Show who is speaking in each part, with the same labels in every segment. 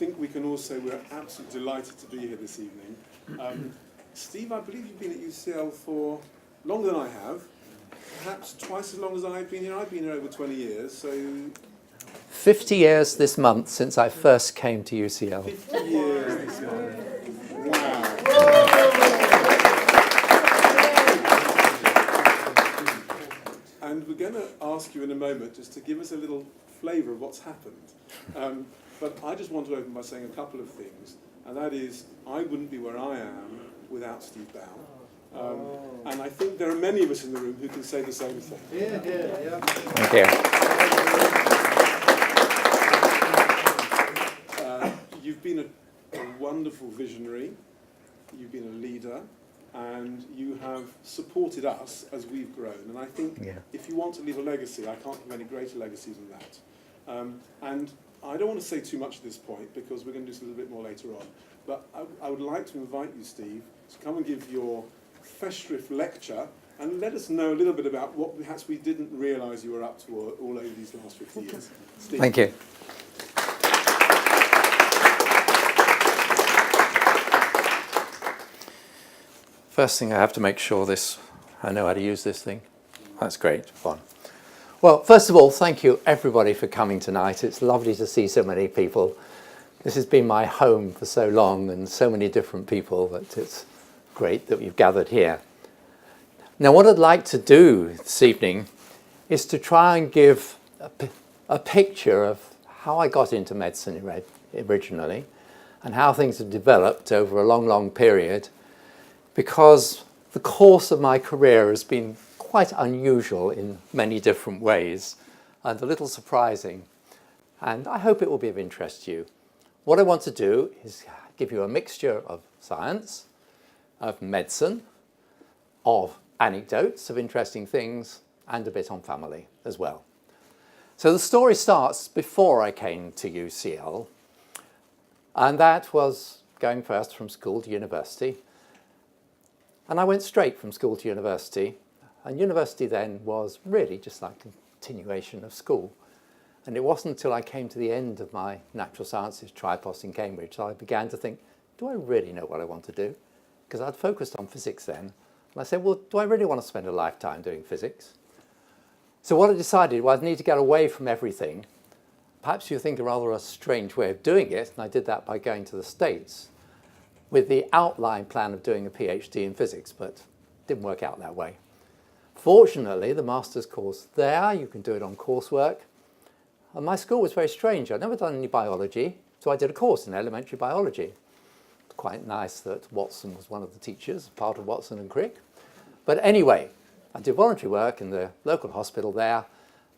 Speaker 1: think we can all say we're absolutely delighted to be here this evening. Steve, I believe you've been at UCL for longer than I have, perhaps twice as long as I've been here. I've been here over 20 years, so...
Speaker 2: 50 years this month since I first came to UCL.
Speaker 1: 50 years this month. Wow. And we're going to ask you in a moment just to give us a little flavour of what's happened. But I just want to open by saying a couple of things, and that is, I wouldn't be where I am without Steve Bown. And I think there are many of us in the room who can say the same thing.
Speaker 3: Yeah.
Speaker 2: Thank you.
Speaker 1: You've been a wonderful visionary, you've been a leader, and you have supported us as we've grown. And I think if you want to leave a legacy, I can't have any greater legacy than that. And I don't want to say too much at this point because we're going to do this a little bit more later on. But I would like to invite you, Steve, to come and give your Festschrift lecture and let us know a little bit about what perhaps we didn't realise you were up to all over these last 50 years. Steve.
Speaker 2: Thank you. First thing, I have to make sure I know how to use this thing. That's great, fun. Well, first of all, thank you everybody for coming tonight. It's lovely to see so many people. This has been my home for so long and so many different people that it's great that we've gathered here. Now, what I'd like to do this evening is to try and give a picture of how I got into medicine originally and how things have developed over a long, long period, because the course of my career has been quite unusual in many different ways and a little surprising, and I hope it will be of interest to you. What I want to do is give you a mixture of science, of medicine, of anecdotes of interesting things, and a bit on family as well. So the story starts before I came to UCL, and that was going first from school to university. And I went straight from school to university, and university then was really just like a continuation of school. And it wasn't until I came to the end of my natural sciences tripos in Cambridge that I began to think, do I really know what I want to do? Because I'd focused on physics then. And I said, well, do I really want to spend a lifetime doing physics? So what I decided was I need to get away from everything. Perhaps you think a rather a strange way of doing it, and I did that by going to the States with the outline plan of doing a PhD in physics, but it didn't work out that way. Fortunately, the master's course there, you can do it on coursework. And my school was very strange. I'd never done any biology, so I did a course in elementary biology. It's quite nice that Watson was one of the teachers, part of Watson and Crick. But anyway, I did voluntary work in the local hospital there,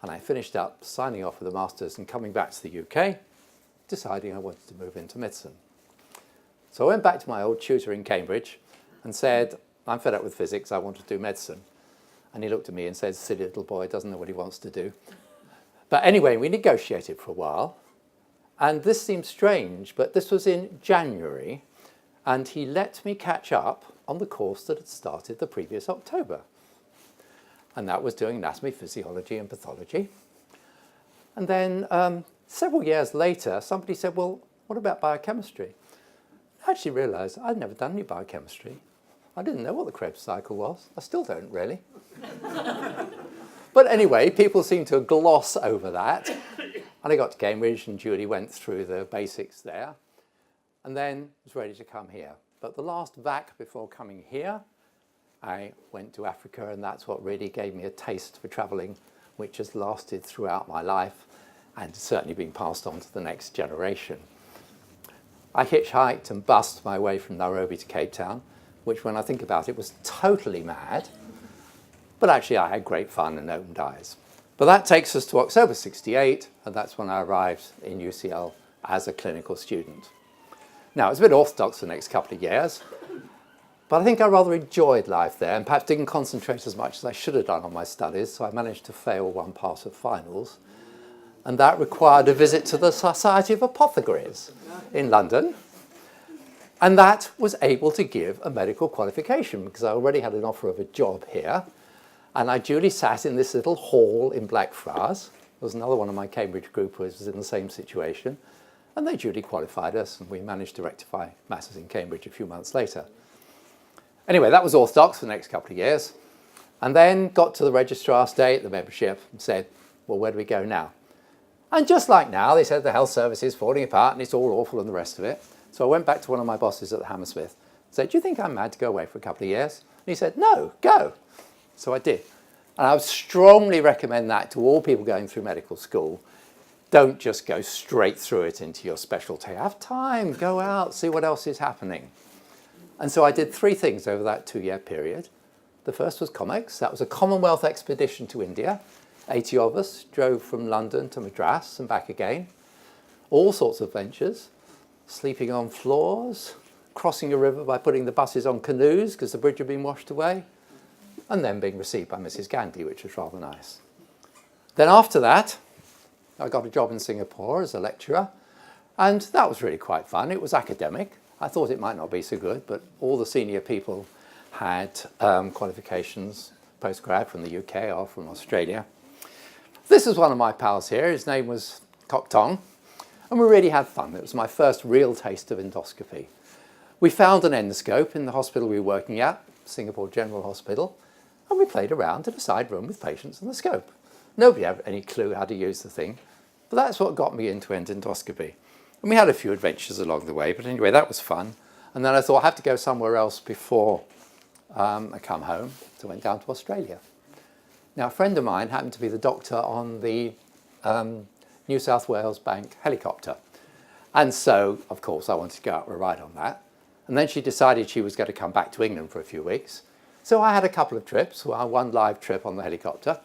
Speaker 2: and I finished up signing off with the master's and coming back to the UK, deciding I wanted to move into medicine. So I went back to my old tutor in Cambridge and said, I'm fed up with physics, I want to do medicine. And he looked at me and said, silly little boy, doesn't know what he wants to do. But anyway, we negotiated for a while. And this seems strange, but this was in January. And he let me catch up on the course that had started the previous October. And that was doing anatomy, physiology, and pathology. And then several years later, somebody said, well, what about biochemistry? I actually realised I'd never done any biochemistry. I didn't know what the Krebs cycle was. I still don't really. But anyway, people seem to gloss over that. And I got to Cambridge and Julie went through the basics there and then was ready to come here. But the last vac before coming here, I went to Africa, and that's what really gave me a taste for travelling, which has lasted throughout my life and certainly been passed on to the next generation. I hitchhiked and bussed my way from Nairobi to Cape Town, which when I think about it was totally mad, but actually I had great fun and opened eyes. But that takes us to October '68, and that's when I arrived in UCL as a clinical student. Now, it's a bit orthodox the next couple of years, but I think I rather enjoyed life there and perhaps didn't concentrate as much as I should have done on my studies, so I managed to fail one part of finals. And that required a visit to the Society of Apothecaries in London. And that was able to give a medical qualification because I already had an offer of a job here. And I duly sat in this little hall in Blackfriars. There was another one of my Cambridge group who was in the same situation. And they duly qualified us, and we managed to rectify matters in Cambridge a few months later. Anyway, that was orthodox for the next couple of years. And then got to the registrar's day at the membership and said, well, where do we go now? And just like now, they said the health service is falling apart and it's all awful and the rest of it. So I went back to one of my bosses at the Hammersmith and said, do you think I'm mad to go away for a couple of years? And he said, no, go. So I did. And I would strongly recommend that to all people going through medical school. Don't just go straight through it into your specialty. Have time, go out, see what else is happening. And so I did 3 things over that 2-year period. The first was comics. That was a Commonwealth expedition to India. 80 of us drove from London to Madras and back again. All sorts of ventures. Sleeping on floors, crossing a river by putting the buses on canoes because the bridge had been washed away, and then being received by Mrs. Gandhi, which was rather nice. Then after that, I got a job in Singapore as a lecturer, and that was really quite fun. It was academic. I thought it might not be so good, but all the senior people had qualifications, postgrad from the UK or from Australia. This is one of my pals here. His name was Kok Tong, and we really had fun. It was my first real taste of endoscopy. We found an endoscope in the hospital we were working at, Singapore General Hospital, and we played around in a side room with patients and the scope. Nobody had any clue how to use the thing, but that's what got me into endoscopy. And we had a few adventures along the way, but anyway, that was fun. And then I thought I have to go somewhere else before I come home, so I went down to Australia. Now, a friend of mine happened to be the doctor on the New South Wales Bank helicopter. And so, of course, I wanted to go out for a ride on that. And then she decided she was going to come back to England for a few weeks. So I had a couple of trips, one live trip on the helicopter.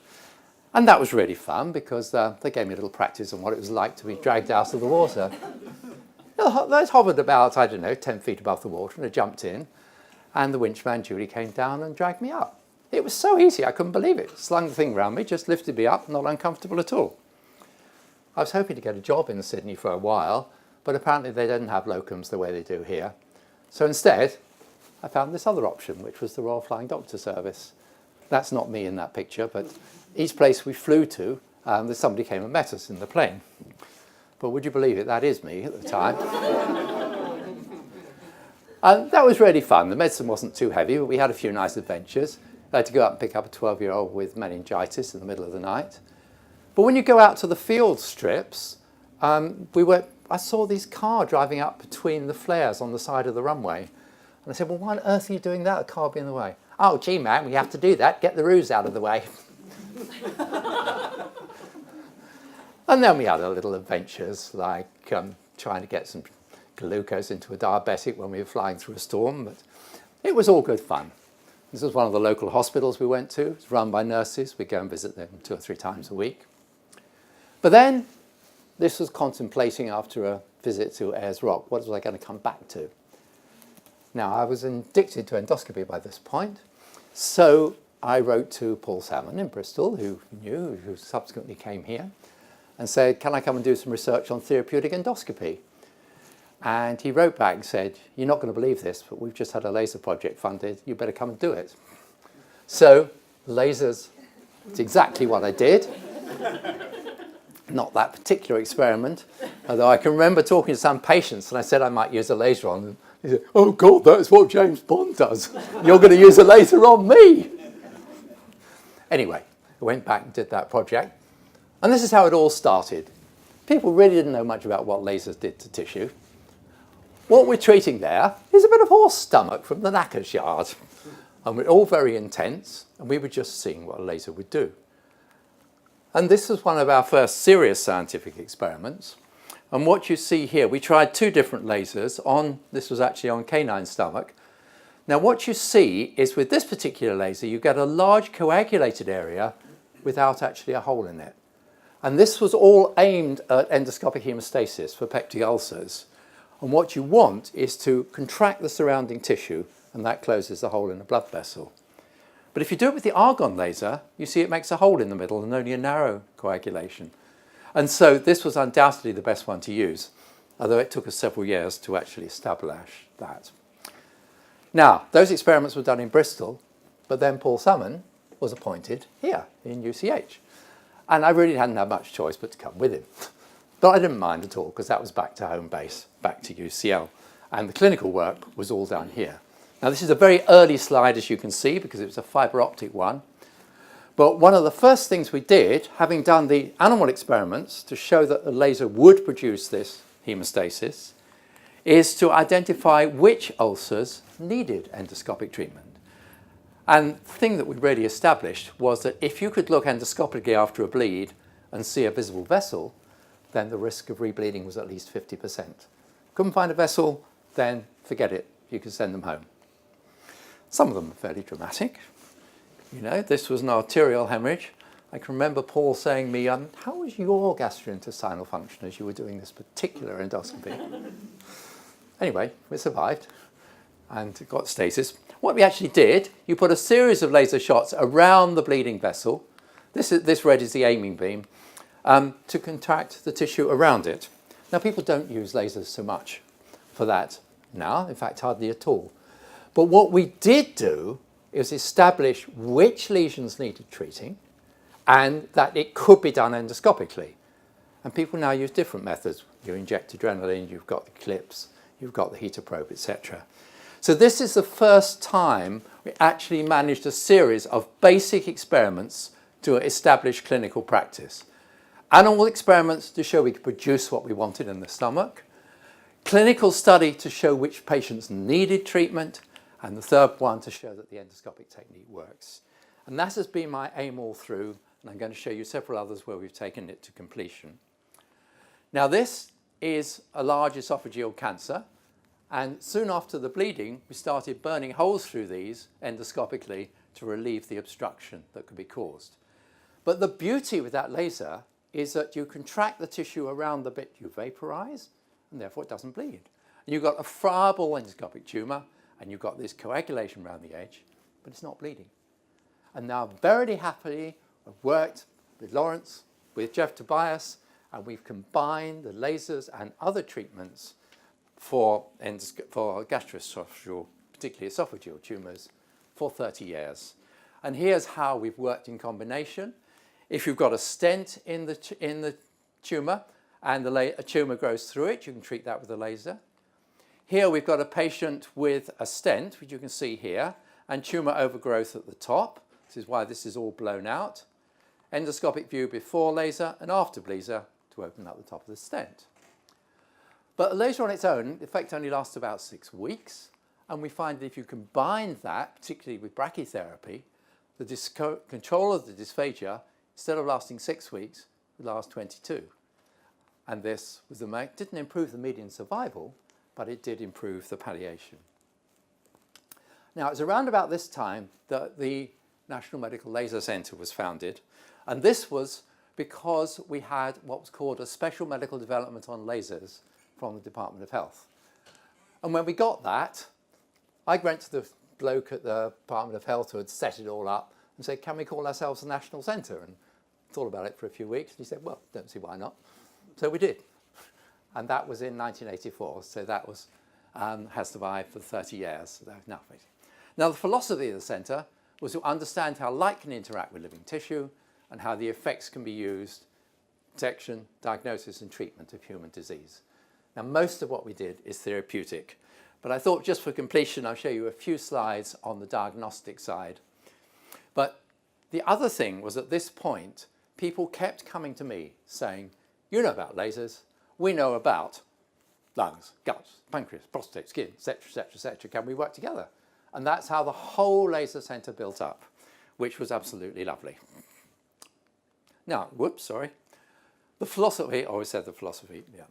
Speaker 2: And that was really fun because they gave me a little practice on what it was like to be dragged out of the water. Those hovered about, I don't know, 10 feet above the water, and I jumped in. And the winchman, Julie, came down and dragged me up. It was so easy, I couldn't believe it. Slung the thing around me, just lifted me up, not uncomfortable at all. I was hoping to get a job in Sydney for a while, but apparently they didn't have locums the way they do here. So instead, I found this other option, which was the Royal Flying Doctor Service. That's not me in that picture, but each place we flew to, somebody came and met us in the plane. But would you believe it, that is me at the time. And that was really fun. The medicine wasn't too heavy, but we had a few nice adventures. I had to go out and pick up a 12-year-old with meningitis in the middle of the night. But when you go out to the field strips, I saw this car driving up between the flares on the side of the runway. And I said, well, why on earth are you doing that? The car will be in the way. Oh, gee, man, we have to do that. Get the roofs out of the way. And then we had our little adventures, like trying to get some glucose into a diabetic when we were flying through a storm. But it was all good fun. This was one of the local hospitals we went to. It was run by nurses. We'd go and visit them 2 or 3 times a week. But then this was contemplating after a visit to Ayers Rock, what was I going to come back to? Now, I was addicted to endoscopy by this point. So I wrote to Paul Salmon in Bristol, who subsequently came here, and said, can I come and do some research on therapeutic endoscopy? And he wrote back and said, you're not going to believe this, but we've just had a laser project funded. You better come and do it. So lasers, it's exactly what I did. Not that particular experiment, although I can remember talking to some patients and I said I might use a laser on them. He said, oh God, that's what James Bond does. You're going to use a laser on me. Anyway, I went back and did that project. And this is how it all started. People really didn't know much about what lasers did to tissue. What we're treating there is a bit of horse stomach from the knacker's yard. And we're all very intense, and we were just seeing what a laser would do. And this was one of our first serious scientific experiments. And what you see here, we tried 2 different lasers on, this was actually on canine stomach. Now what you see is with this particular laser, you get a large coagulated area without actually a hole in it. And this was all aimed at endoscopic hemostasis for peptic ulcers. And what you want is to contract the surrounding tissue, and that closes the hole in the blood vessel. But if you do it with the argon laser, you see it makes a hole in the middle and only a narrow coagulation. And so this was undoubtedly the best one to use, although it took us several years to actually establish that. Now, those experiments were done in Bristol, but then Paul Salmon was appointed here in UCH. And I really hadn't had much choice but to come with him. But I didn't mind at all because that was back to home base, back to UCL. And the clinical work was all done here. Now this is a very early slide, as you can see, because it was a fibre optic one. But one of the first things we did, having done the animal experiments to show that the laser would produce this hemostasis, is to identify which ulcers needed endoscopic treatment. And the thing that we really established was that if you could look endoscopically after a bleed and see a visible vessel, then the risk of rebleeding was at least 50%. Couldn't find a vessel, then forget it. You could send them home. Some of them are fairly dramatic. You know, this was an arterial hemorrhage. I can remember Paul saying to me, how was your gastrointestinal function as you were doing this particular endoscopy? Anyway, we survived and got stasis. What we actually did, you put a series of laser shots around the bleeding vessel. This red is the aiming beam, to contract the tissue around it. Now, people don't use lasers so much for that now, in fact, hardly at all. But what we did do is establish which lesions needed treating and that it could be done endoscopically. And people now use different methods. You inject adrenaline, you've got the clips, you've got the heater probe, etc. So this is the first time we actually managed a series of basic experiments to establish clinical practice. Animal experiments to show we could produce what we wanted in the stomach, clinical study to show which patients needed treatment, and the third one to show that the endoscopic technique works. And that has been my aim all through, and I'm going to show you several others where we've taken it to completion. Now this is a large esophageal cancer, and soon after the bleeding we started burning holes through these endoscopically to relieve the obstruction that could be caused. But the beauty with that laser is that you contract the tissue around the bit you vaporize, and therefore it doesn't bleed. And you've got a friable endoscopic tumour, and you've got this coagulation around the edge, but it's not bleeding. And now very happily I've worked with Lawrence, with Jeff Tobias, and we've combined the lasers and other treatments for gastroesophageal, particularly esophageal tumours, for 30 years. And here's how we've worked in combination. If you've got a stent in the tumour and a tumour grows through it, you can treat that with a laser. Here we've got a patient with a stent, which you can see here, and tumour overgrowth at the top. This is why this is all blown out. Endoscopic view before laser and after laser to open up the top of the stent. But a laser on its own, the effect only lasts about 6 weeks, and we find that if you combine that, particularly with brachytherapy, the control of the dysphagia, instead of lasting 6 weeks, would last 22. And this didn't improve the median survival, but it did improve the palliation. Now, it was around about this time that the National Medical Laser Centre was founded, and this was because we had what was called a Special Medical Development on Lasers from the Department of Health. And when we got that, I went to the bloke at the Department of Health who had set it all up and said, can we call ourselves the National Centre? And thought about it for a few weeks, and he said, well, don't see why not. So we did. And that was in 1984, so that was, has survived for 30 years. So now, the philosophy of the centre was to understand how light can interact with living tissue and how the effects can be used, detection, diagnosis and treatment of human disease. Now, most of what we did is therapeutic, but I thought just for completion, I'll show you a few slides on the diagnostic side. But the other thing was at this point, people kept coming to me saying, you know about lasers, we know about lungs, guts, pancreas, prostate, skin, etc., etc., etc. Can we work together? And that's how the whole laser centre built up, which was absolutely lovely. Now, whoops, sorry. The philosophy, I always said the philosophy, yeah.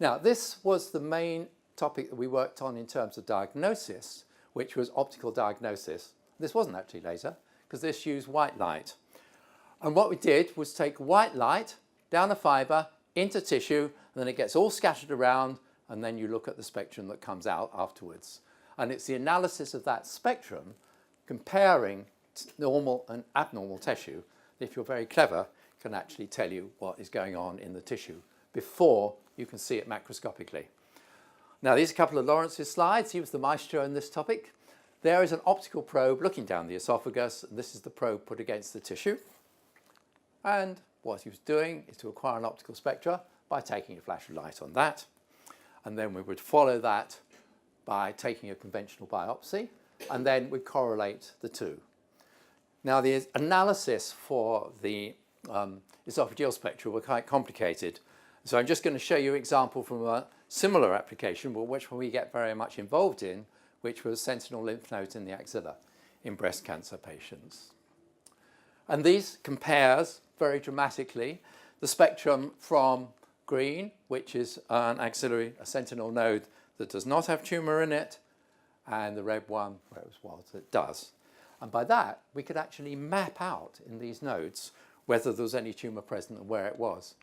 Speaker 2: Now, this was the main topic that we worked on in terms of diagnosis, which was optical diagnosis. This wasn't actually laser, because this used white light. And what we did was take white light down a fibre, into tissue, and then it gets all scattered around, and then you look at the spectrum that comes out afterwards. And it's the analysis of that spectrum comparing normal and abnormal tissue that, if you're very clever, can actually tell you what is going on in the tissue before you can see it macroscopically. Now, these are a couple of Lawrence's slides. He was the maestro in this topic. There is an optical probe looking down the esophagus, and this is the probe put against the tissue. And what he was doing is to acquire an optical spectra by taking a flash of light on that. And then we would follow that by taking a conventional biopsy, and then we correlate the two. Now, the analysis for the esophageal spectra were quite complicated. So I'm just going to show you an example from a similar application, but which we get very much involved in, which was sentinel lymph nodes in the axilla in breast cancer patients. And these compares very dramatically the spectrum from green, which is an axillary, a sentinel node that does not have tumour in it, and the red one, where it was, it does. And by that, we could actually map out in these nodes whether there was any tumour present and where it was.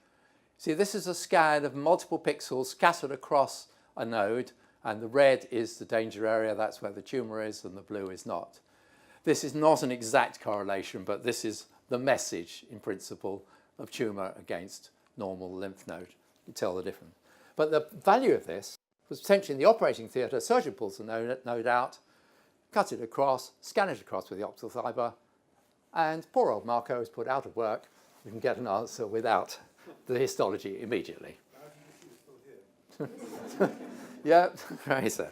Speaker 2: See, this is a scan of multiple pixels scattered across a node, and the red is the danger area, that's where the tumour is, and the blue is not. This is not an exact correlation, but this is the message, in principle, of tumour against normal lymph node. You tell the difference. But the value of this was potentially in the operating theatre, a surgeon pulls the node out, cut it across, scan it across with the optical fibre, and poor old Marco is put out of work. We can get an answer without the histology immediately. Yeah, very so.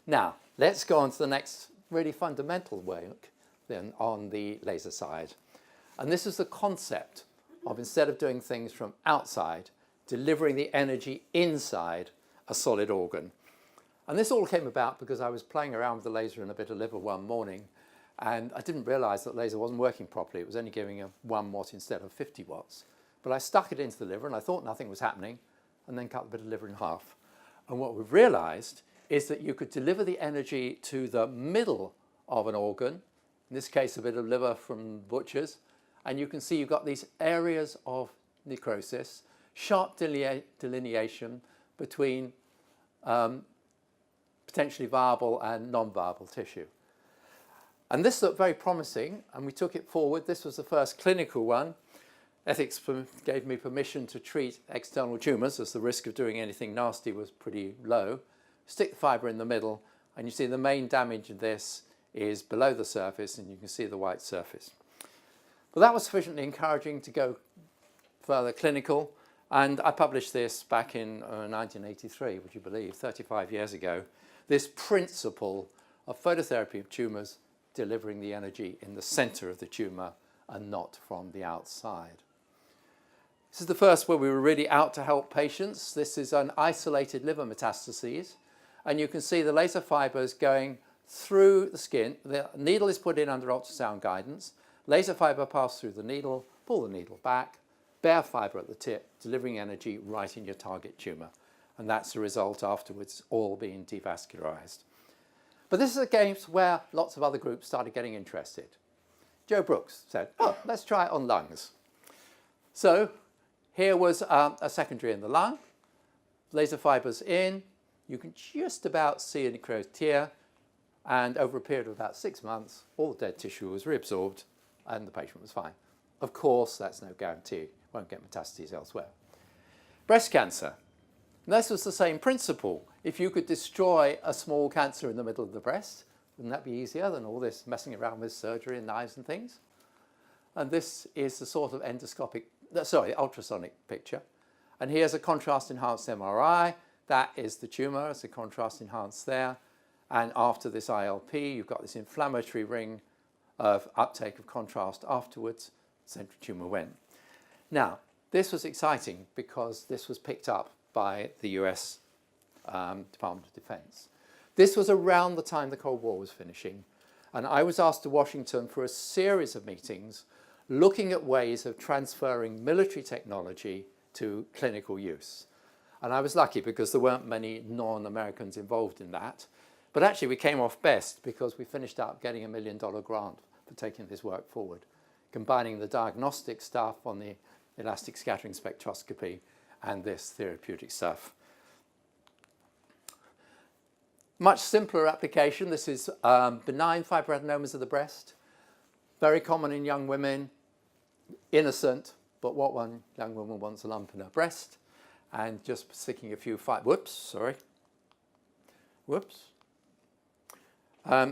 Speaker 2: Now, let's go on to the next really fundamental work then on the laser side. And this is the concept of, instead of doing things from outside, delivering the energy inside a solid organ. And this all came about because I was playing around with the laser in a bit of liver one morning, and I didn't realise that the laser wasn't working properly. It was only giving a 1 watt instead of 50 watts. But I stuck it into the liver, and I thought nothing was happening, and then cut the bit of liver in half. And what we've realised is that you could deliver the energy to the middle of an organ, in this case a bit of liver from butchers, and you can see you've got these areas of necrosis, sharp delineation between potentially viable and non-viable tissue. And this looked very promising, and we took it forward. This was the first clinical one. Ethics gave me permission to treat external tumours, as the risk of doing anything nasty was pretty low. Stick the fibre in the middle, and you see the main damage of this is below the surface, and you can see the white surface. But that was sufficiently encouraging to go further clinical, and I published this back in 1983, would you believe, 35 years ago, this principle of phototherapy of tumours delivering the energy in the centre of the tumour and not from the outside. This is the first where we were really out to help patients. This is an isolated liver metastases, and you can see the laser fibres going through the skin. The needle is put in under ultrasound guidance. Laser fibre passes through the needle, pull the needle back, bare fibre at the tip, delivering energy right in your target tumour. And that's the result afterwards, all being devascularised. But this is a case where lots of other groups started getting interested. Joe Brooks said, oh, let's try it on lungs. So here was a secondary in the lung, laser fibres in, you can just about see a necrosed tear, and over a period of about 6 months, all the dead tissue was reabsorbed and the patient was fine. Of course, that's no guarantee. Won't get metastases elsewhere. Breast cancer. And this was the same principle. If you could destroy a small cancer in the middle of the breast, wouldn't that be easier than all this messing around with surgery and knives and things? And this is the sort of ultrasonic picture. And here's a contrast-enhanced MRI. That is the tumour. It's a contrast-enhanced there. And after this ILP, you've got this inflammatory ring of uptake of contrast afterwards. Central tumour went. Now, this was exciting because this was picked up by the US Department of Defense. This was around the time the Cold War was finishing, and I was asked to Washington for a series of meetings looking at ways of transferring military technology to clinical use. And I was lucky because there weren't many non-Americans involved in that. But actually we came off best because we finished up getting a $1 million grant for taking this work forward, combining the diagnostic stuff on the elastic scattering spectroscopy and this therapeutic stuff. Much simpler application. This is benign fibroadenomas of the breast, very common in young women, innocent, but what one young woman wants a lump in her breast, and just sticking a few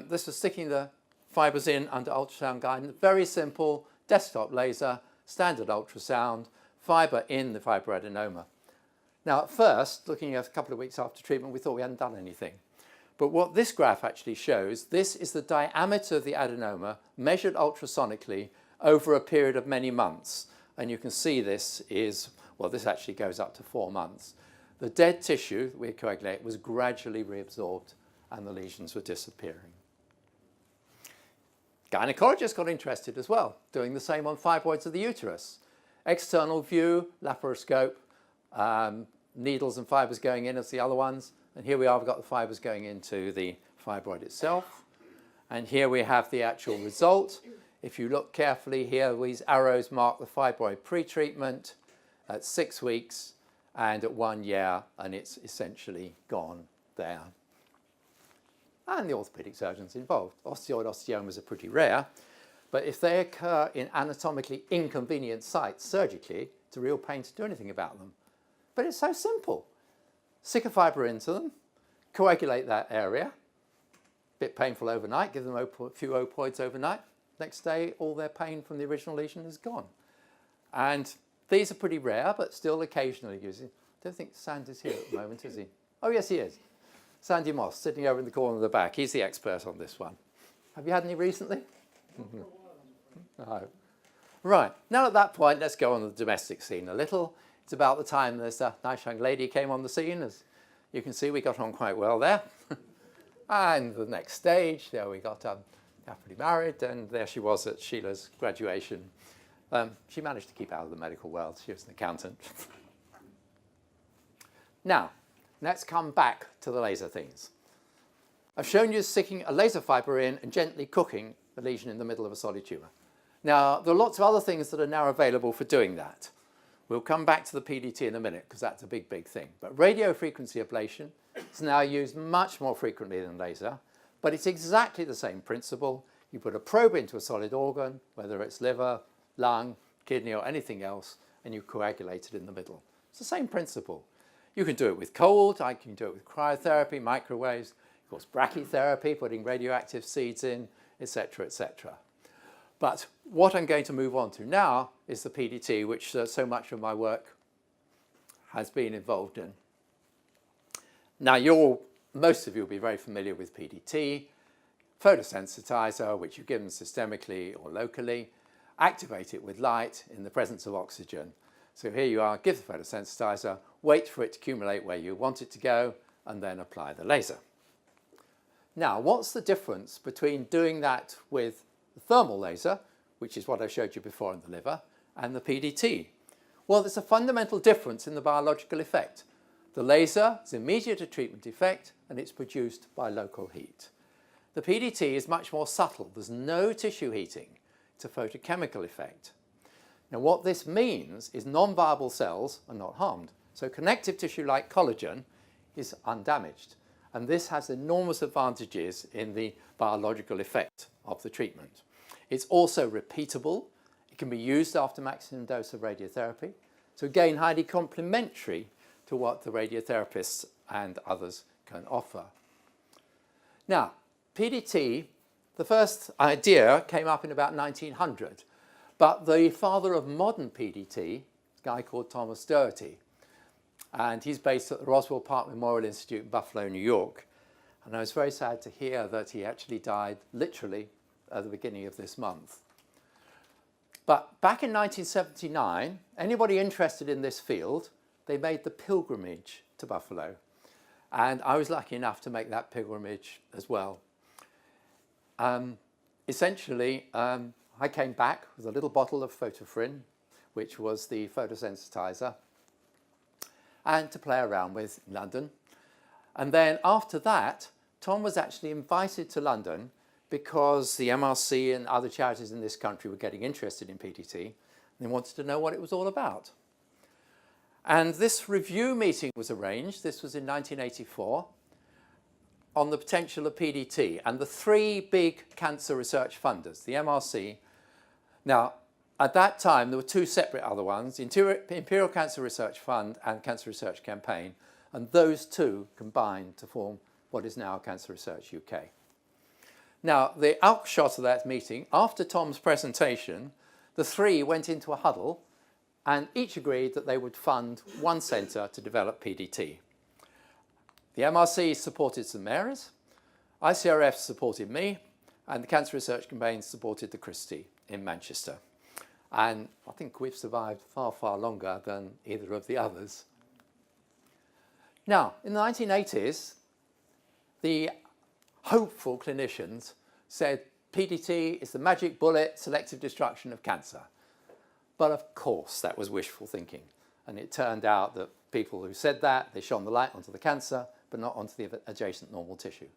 Speaker 2: this was sticking the fibres in under ultrasound guidance. Very simple desktop laser, standard ultrasound, fibre in the fibroadenoma. Now, at first, looking at a couple of weeks after treatment, we thought we hadn't done anything. But what this graph actually shows, this is the diameter of the adenoma measured ultrasonically over a period of many months. And you can see this is, well, this actually goes up to 4 months. The dead tissue that we coagulate was gradually reabsorbed and the lesions were disappearing. Gynecologists got interested as well, doing the same on fibroids of the uterus. External view, laparoscope, needles and fibres going in as the other ones. And here we are, we've got the fibres going into the fibroid itself. And here we have the actual result. If you look carefully here, these arrows mark the fibroid pre-treatment at 6 weeks and at 1 year, and it's essentially gone there. And the orthopaedic surgeons involved. Osteoid osteomas are pretty rare, but if they occur in anatomically inconvenient sites surgically, it's a real pain to do anything about them. But it's so simple. Stick a fibre into them, coagulate that area, bit painful overnight, give them a few opoids overnight. Next day, all their pain from the original lesion is gone. And these are pretty rare, but still occasionally using. I don't think Sandy's here at the moment, is he? Oh, yes, he is. Sandy Moss, sitting over in the corner of the back. He's the expert on this one. Have you had any recently? No. Right, now at that point, let's go on the domestic scene a little. It's about the time this nice young lady came on the scene. As you can see, we got on quite well there. And the next stage, there we got happily married, and there she was at Sheila's graduation. She managed to keep out of the medical world. She was an accountant. Now, let's come back to the laser things. I've shown you sticking a laser fibre in and gently cooking the lesion in the middle of a solid tumour. Now, there are lots of other things that are now available for doing that. We'll come back to the PDT in a minute because that's a big, big thing. But radiofrequency ablation is now used much more frequently than laser, but it's exactly the same principle. You put a probe into a solid organ, whether it's liver, lung, kidney, or anything else, and you coagulate it in the middle. It's the same principle. You can do it with cold, I can do it with cryotherapy, microwaves, of course brachytherapy, putting radioactive seeds in, etc., etc. But what I'm going to move on to now is the PDT, which so much of my work has been involved in. Now, most of you will be very familiar with PDT, photosensitizer, which you give them systemically or locally, activate it with light in the presence of oxygen. So here you are, give the photosensitizer, wait for it to accumulate where you want it to go, and then apply the laser. Now, what's the difference between doing that with the thermal laser, which is what I showed you before in the liver, and the PDT? Well, there's a fundamental difference in the biological effect. The laser is immediate a treatment effect, and it's produced by local heat. The PDT is much more subtle. There's no tissue heating. It's a photochemical effect. Now, what this means is non-viable cells are not harmed. So connective tissue like collagen is undamaged. And this has enormous advantages in the biological effect of the treatment. It's also repeatable. It can be used after maximum dose of radiotherapy. So again, highly complementary to what the radiotherapists and others can offer. Now, PDT, the first idea came up in about 1900, but the father of modern PDT, a guy called Thomas Doherty, and he's based at the Roswell Park Memorial Institute in Buffalo, New York. And I was very sad to hear that he actually died literally at the beginning of this month. But back in 1979, anybody interested in this field, they made the pilgrimage to Buffalo. And I was lucky enough to make that pilgrimage as well. Essentially, I came back with a little bottle of photofrin, which was the photosensitizer, and to play around with in London. And then after that, Tom was actually invited to London because the MRC and other charities in this country were getting interested in PDT, and they wanted to know what it was all about. And this review meeting was arranged, this was in 1984, on the potential of PDT, and the three big cancer research funders, the MRC. Now, at that time, there were two separate other ones, the Imperial Cancer Research Fund and Cancer Research Campaign, and those two combined to form what is now Cancer Research UK. Now, the upshot of that meeting, after Tom's presentation, the three went into a huddle and each agreed that they would fund one centre to develop PDT. The MRC supported St Mary's, ICRF supported me, and the Cancer Research Campaign supported the Christie in Manchester. And I think we've survived far, far longer than either of the others. Now, in the 1980s, the hopeful clinicians said PDT is the magic bullet, selective destruction of cancer. But of course, that was wishful thinking. And it turned out that people who said that, they shone the light onto the cancer, but not onto the adjacent normal tissue.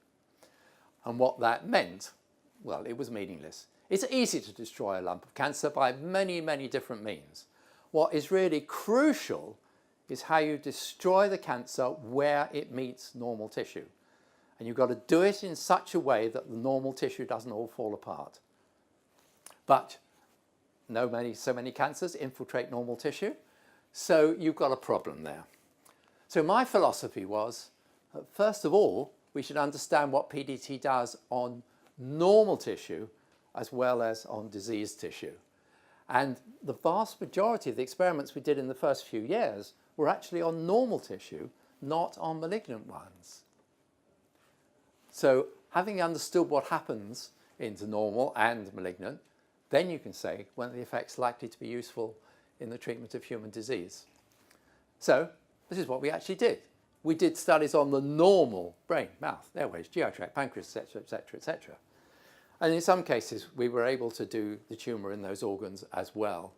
Speaker 2: And what that meant, well, it was meaningless. It's easy to destroy a lump of cancer by many, many different means. What is really crucial is how you destroy the cancer where it meets normal tissue. And you've got to do it in such a way that the normal tissue doesn't all fall apart. But so many cancers infiltrate normal tissue, so you've got a problem there. So my philosophy was, first of all, we should understand what PDT does on normal tissue as well as on diseased tissue. And the vast majority of the experiments we did in the first few years were actually on normal tissue, not on malignant ones. So having understood what happens into normal and malignant, then you can say when the effect's likely to be useful in the treatment of human disease. So this is what we actually did. We did studies on the normal brain, mouth, airways, GI tract, pancreas, etc., etc., etc. And in some cases, we were able to do the tumour in those organs as well.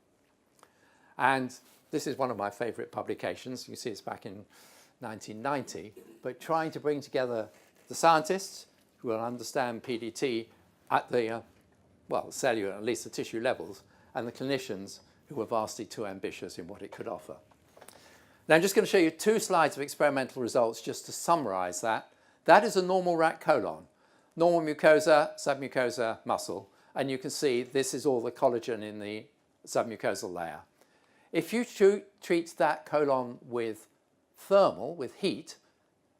Speaker 2: And this is one of my favourite publications. You see it's back in 1990, but trying to bring together the scientists who will understand PDT at the, cellular, at least the tissue levels, and the clinicians who were vastly too ambitious in what it could offer. Now I'm just going to show you 2 slides of experimental results just to summarise that. That is a normal rat colon. Normal mucosa, submucosa, muscle, and you can see this is all the collagen in the submucosal layer. If you treat that colon with thermal, with heat,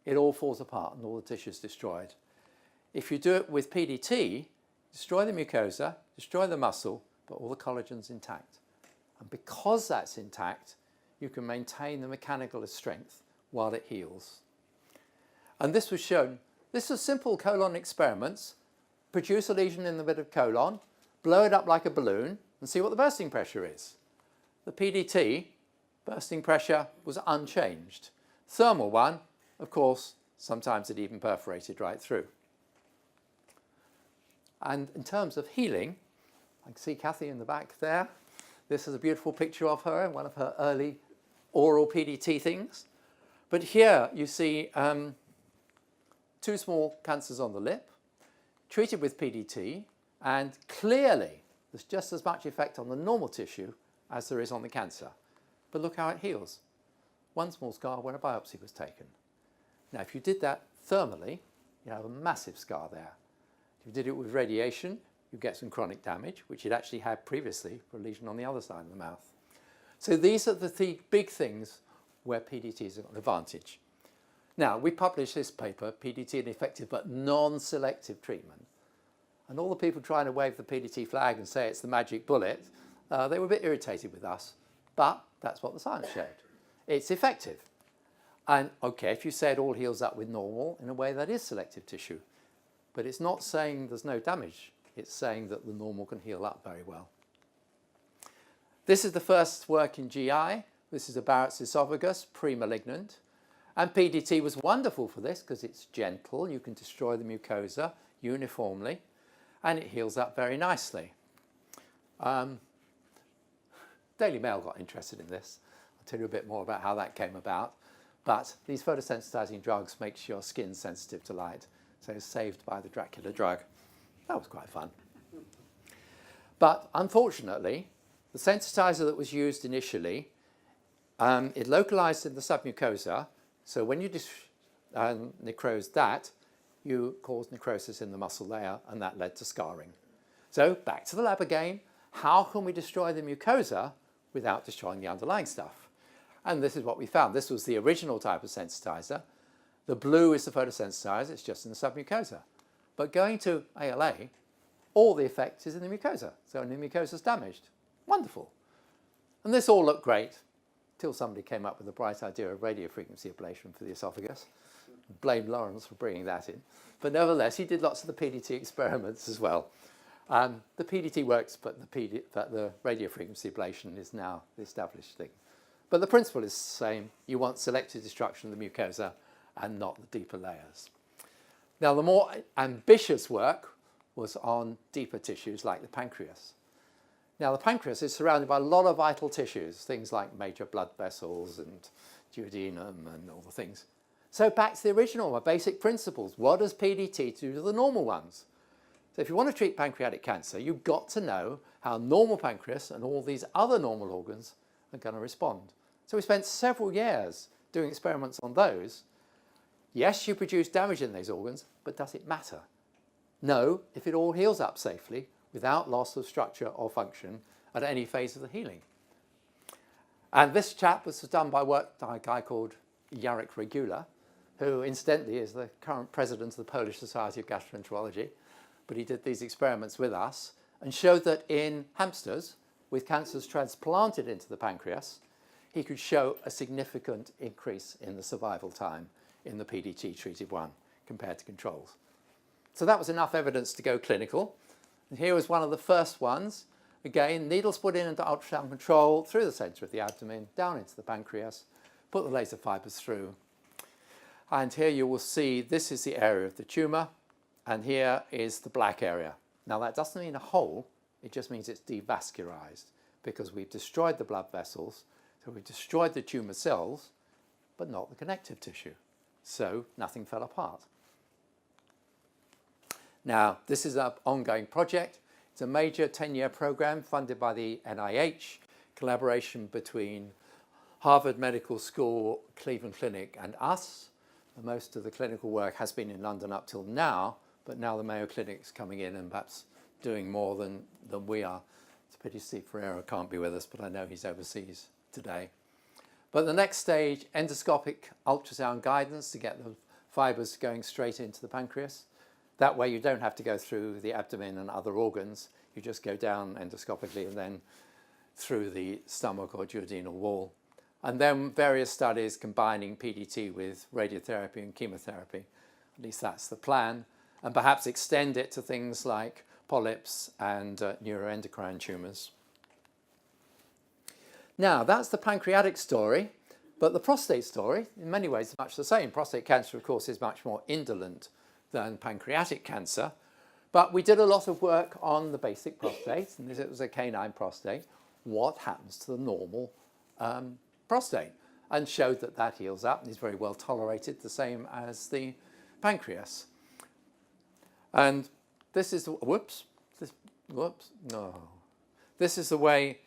Speaker 2: it all falls apart and all the tissue is destroyed. If you do it with PDT, destroy the mucosa, destroy the muscle, but all the collagen's intact. And because that's intact, you can maintain the mechanical strength while it heals. And this was shown. This was simple colon experiments. Produce a lesion in the bit of colon, blow it up like a balloon, and see what the bursting pressure is. The PDT bursting pressure was unchanged. Thermal one, of course, sometimes it even perforated right through. And in terms of healing, I can see Kathy in the back there. This is a beautiful picture of her in one of her early oral PDT things. But here you see 2 small cancers on the lip, treated with PDT, and clearly there's just as much effect on the normal tissue as there is on the cancer. But look how it heals. 1 small scar when a biopsy was taken. Now, if you did that thermally, you have a massive scar there. If you did it with radiation, you get some chronic damage, which it actually had previously for a lesion on the other side of the mouth. So these are the big things where PDT is an advantage. Now, we published this paper, PDT, an effective but non-selective treatment. And all the people trying to wave the PDT flag and say it's the magic bullet, they were a bit irritated with us. But that's what the science showed. It's effective. And okay, if you say it all heals up with normal, in a way that is selective tissue. But it's not saying there's no damage. It's saying that the normal can heal up very well. This is the first work in GI. This is a Barrett's esophagus, pre-malignant. And PDT was wonderful for this because it's gentle. You can destroy the mucosa uniformly, and it heals up very nicely. Daily Mail got interested in this. I'll tell you a bit more about how that came about. But these photosensitizing drugs make your skin sensitive to light. So it's saved by the Dracula drug. That was quite fun. But unfortunately, the sensitizer that was used initially, it localized in the submucosa. So when you necrose that, you cause necrosis in the muscle layer, and that led to scarring. So back to the lab again. How can we destroy the mucosa without destroying the underlying stuff? And this is what we found. This was the original type of sensitizer. The blue is the photosensitizer. It's just in the submucosa. But going to ALA, all the effect is in the mucosa. So when the mucosa is damaged, Wonderful. And this all looked great till somebody came up with the bright idea of radiofrequency ablation for the esophagus. Blame Lawrence for bringing that in. But nevertheless, he did lots of the PDT experiments as well. The PDT works, but the radiofrequency ablation is now the established thing. But the principle is the same. You want selective destruction of the mucosa and not the deeper layers. Now, the more ambitious work was on deeper tissues like the pancreas. Now, the pancreas is surrounded by a lot of vital tissues, things like major blood vessels and duodenum and all the things. So back to the original, my basic principles. What does PDT do to the normal ones? So if you want to treat pancreatic cancer, you've got to know how normal pancreas and all these other normal organs are going to respond. So we spent several years doing experiments on those. Yes, you produce damage in these organs, but does it matter? No, if it all heals up safely without loss of structure or function at any phase of the healing. And this chap was done by work by a guy called Jarek Regula, who incidentally is the current president of the Polish Society of Gastroenterology. But he did these experiments with us and showed that in hamsters with cancers transplanted into the pancreas, he could show a significant increase in the survival time in the PDT treated one compared to controls. So that was enough evidence to go clinical. And here was one of the first ones. Again, needles put in into ultrasound control through the center of the abdomen, down into the pancreas, put the laser fibers through. And here you will see this is the area of the tumor, and here is the black area. Now that doesn't mean a hole, it just means it's devascularized because we've destroyed the blood vessels, so we've destroyed the tumor cells, but not the connective tissue. So nothing fell apart. Now, this is an ongoing project. It's a major 10-year program funded by the NIH, collaboration between Harvard Medical School, Cleveland Clinic, and us. Most of the clinical work has been in London up till now, but now the Mayo Clinic's coming in and perhaps doing more than we are. It's a pity Steve Ferreira can't be with us, but I know he's overseas today. But the next stage, endoscopic ultrasound guidance to get the fibers going straight into the pancreas. That way you don't have to go through the abdomen and other organs. You just go down endoscopically and then through the stomach or duodenal wall. And then various studies combining PDT with radiotherapy and chemotherapy. At least that's the plan. And perhaps extend it to things like polyps and neuroendocrine tumours. Now, that's the pancreatic story, but the prostate story, in many ways, is much the same. Prostate cancer, of course, is much more indolent than pancreatic cancer, but we did a lot of work on the basic prostate, and this was a canine prostate. What happens to the normal prostate? And showed that that heals up and is very well tolerated, the same as the pancreas. And this is, This is the way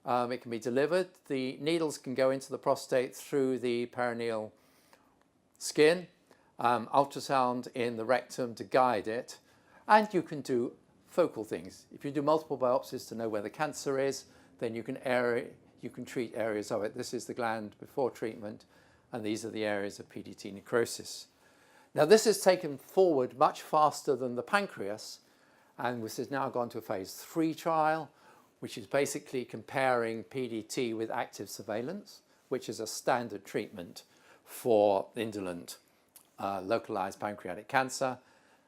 Speaker 2: it can be delivered. The needles can go into the prostate through the perineal skin, ultrasound in the rectum to guide it, and you can do focal things. If you do multiple biopsies to know where the cancer is, then you can treat areas of it. This is the gland before treatment, and these are the areas of PDT necrosis. Now, this is taken forward much faster than the pancreas, and this has now gone to a phase 3 trial, which is basically comparing PDT with active surveillance, which is a standard treatment for indolent localized pancreatic cancer.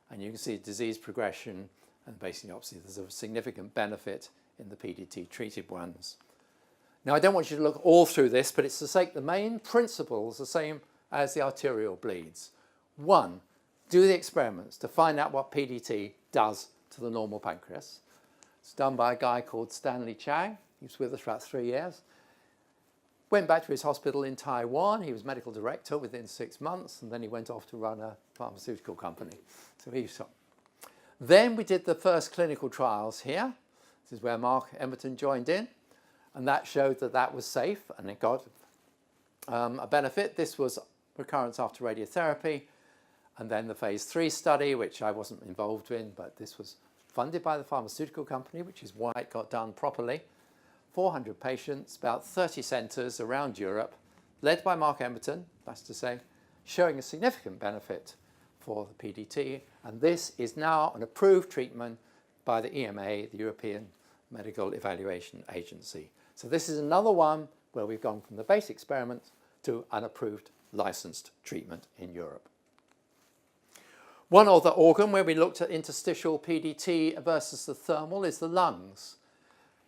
Speaker 2: And you can see disease progression, and basically, obviously, there's a significant benefit in the PDT treated ones. Now, I don't want you to look all through this, but it's the main principles the same as the arterial bleeds. 1, do the experiments to find out what PDT does to the normal pancreas. It's done by a guy called Stanley Chang. He was with us for about 3 years. Went back to his hospital in Taiwan. He was medical director within 6 months, and then he went off to run a pharmaceutical company. So he stopped. Then we did the first clinical trials here. This is where Mark Emberton joined in, and that showed that that was safe, and it got a benefit. This was recurrence after radiotherapy, and then the phase 3 study, which I wasn't involved in, but this was funded by the pharmaceutical company, which is why it got done properly. 400 patients, about 30 centres around Europe, led by Mark Emberton, that's to say, showing a significant benefit for the PDT. And this is now an approved treatment by the EMA, the European Medical Evaluation Agency. So this is another one where we've gone from the base experiment to an approved licensed treatment in Europe. One other organ where we looked at interstitial PDT versus the thermal is the lungs.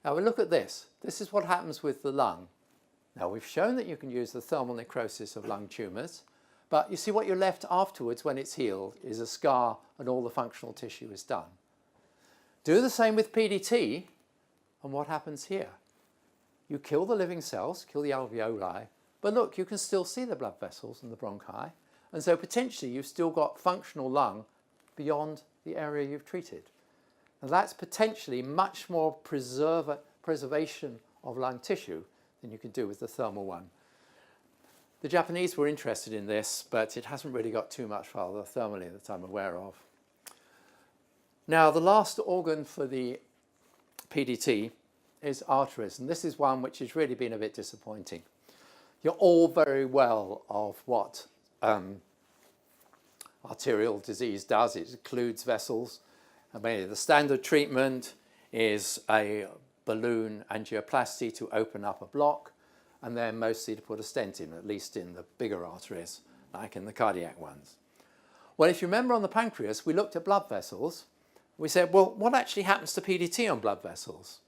Speaker 2: Now we look at this. This is what happens with the lung. Now we've shown that you can use the thermal necrosis of lung tumours, but you see what you're left afterwards when it's healed is a scar and all the functional tissue is done. Do the same with PDT, and what happens here? You kill the living cells, kill the alveoli, but look, you can still see the blood vessels and the bronchi, and so potentially you've still got functional lung beyond the area you've treated. And that's potentially much more preservation of lung tissue than you can do with the thermal one. The Japanese were interested in this, but it hasn't really got too much farther thermally that I'm aware of. Now, the last organ for the PDT is arteries, and this is one which has really been a bit disappointing. You're all very well of what arterial disease does. It includes vessels. And the standard treatment is a balloon angioplasty to open up a block, and then mostly to put a stent in, at least in the bigger arteries, like in the cardiac ones. Well, if you remember on the pancreas, we looked at blood vessels. We said, well, what actually happens to PDT on blood vessels?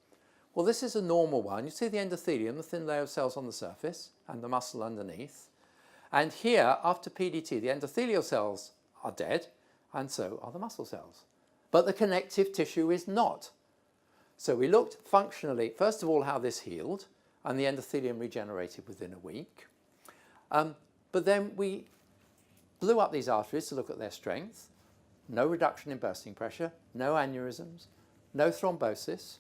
Speaker 2: Well, this is a normal one. You see the endothelium, the thin layer of cells on the surface, and the muscle underneath. And here, after PDT, the endothelial cells are dead, and so are the muscle cells. But the connective tissue is not. So we looked functionally, first of all, how this healed, and the endothelium regenerated within a week. But then we blew up these arteries to look at their strength. No reduction in bursting pressure, no aneurysms, no thrombosis.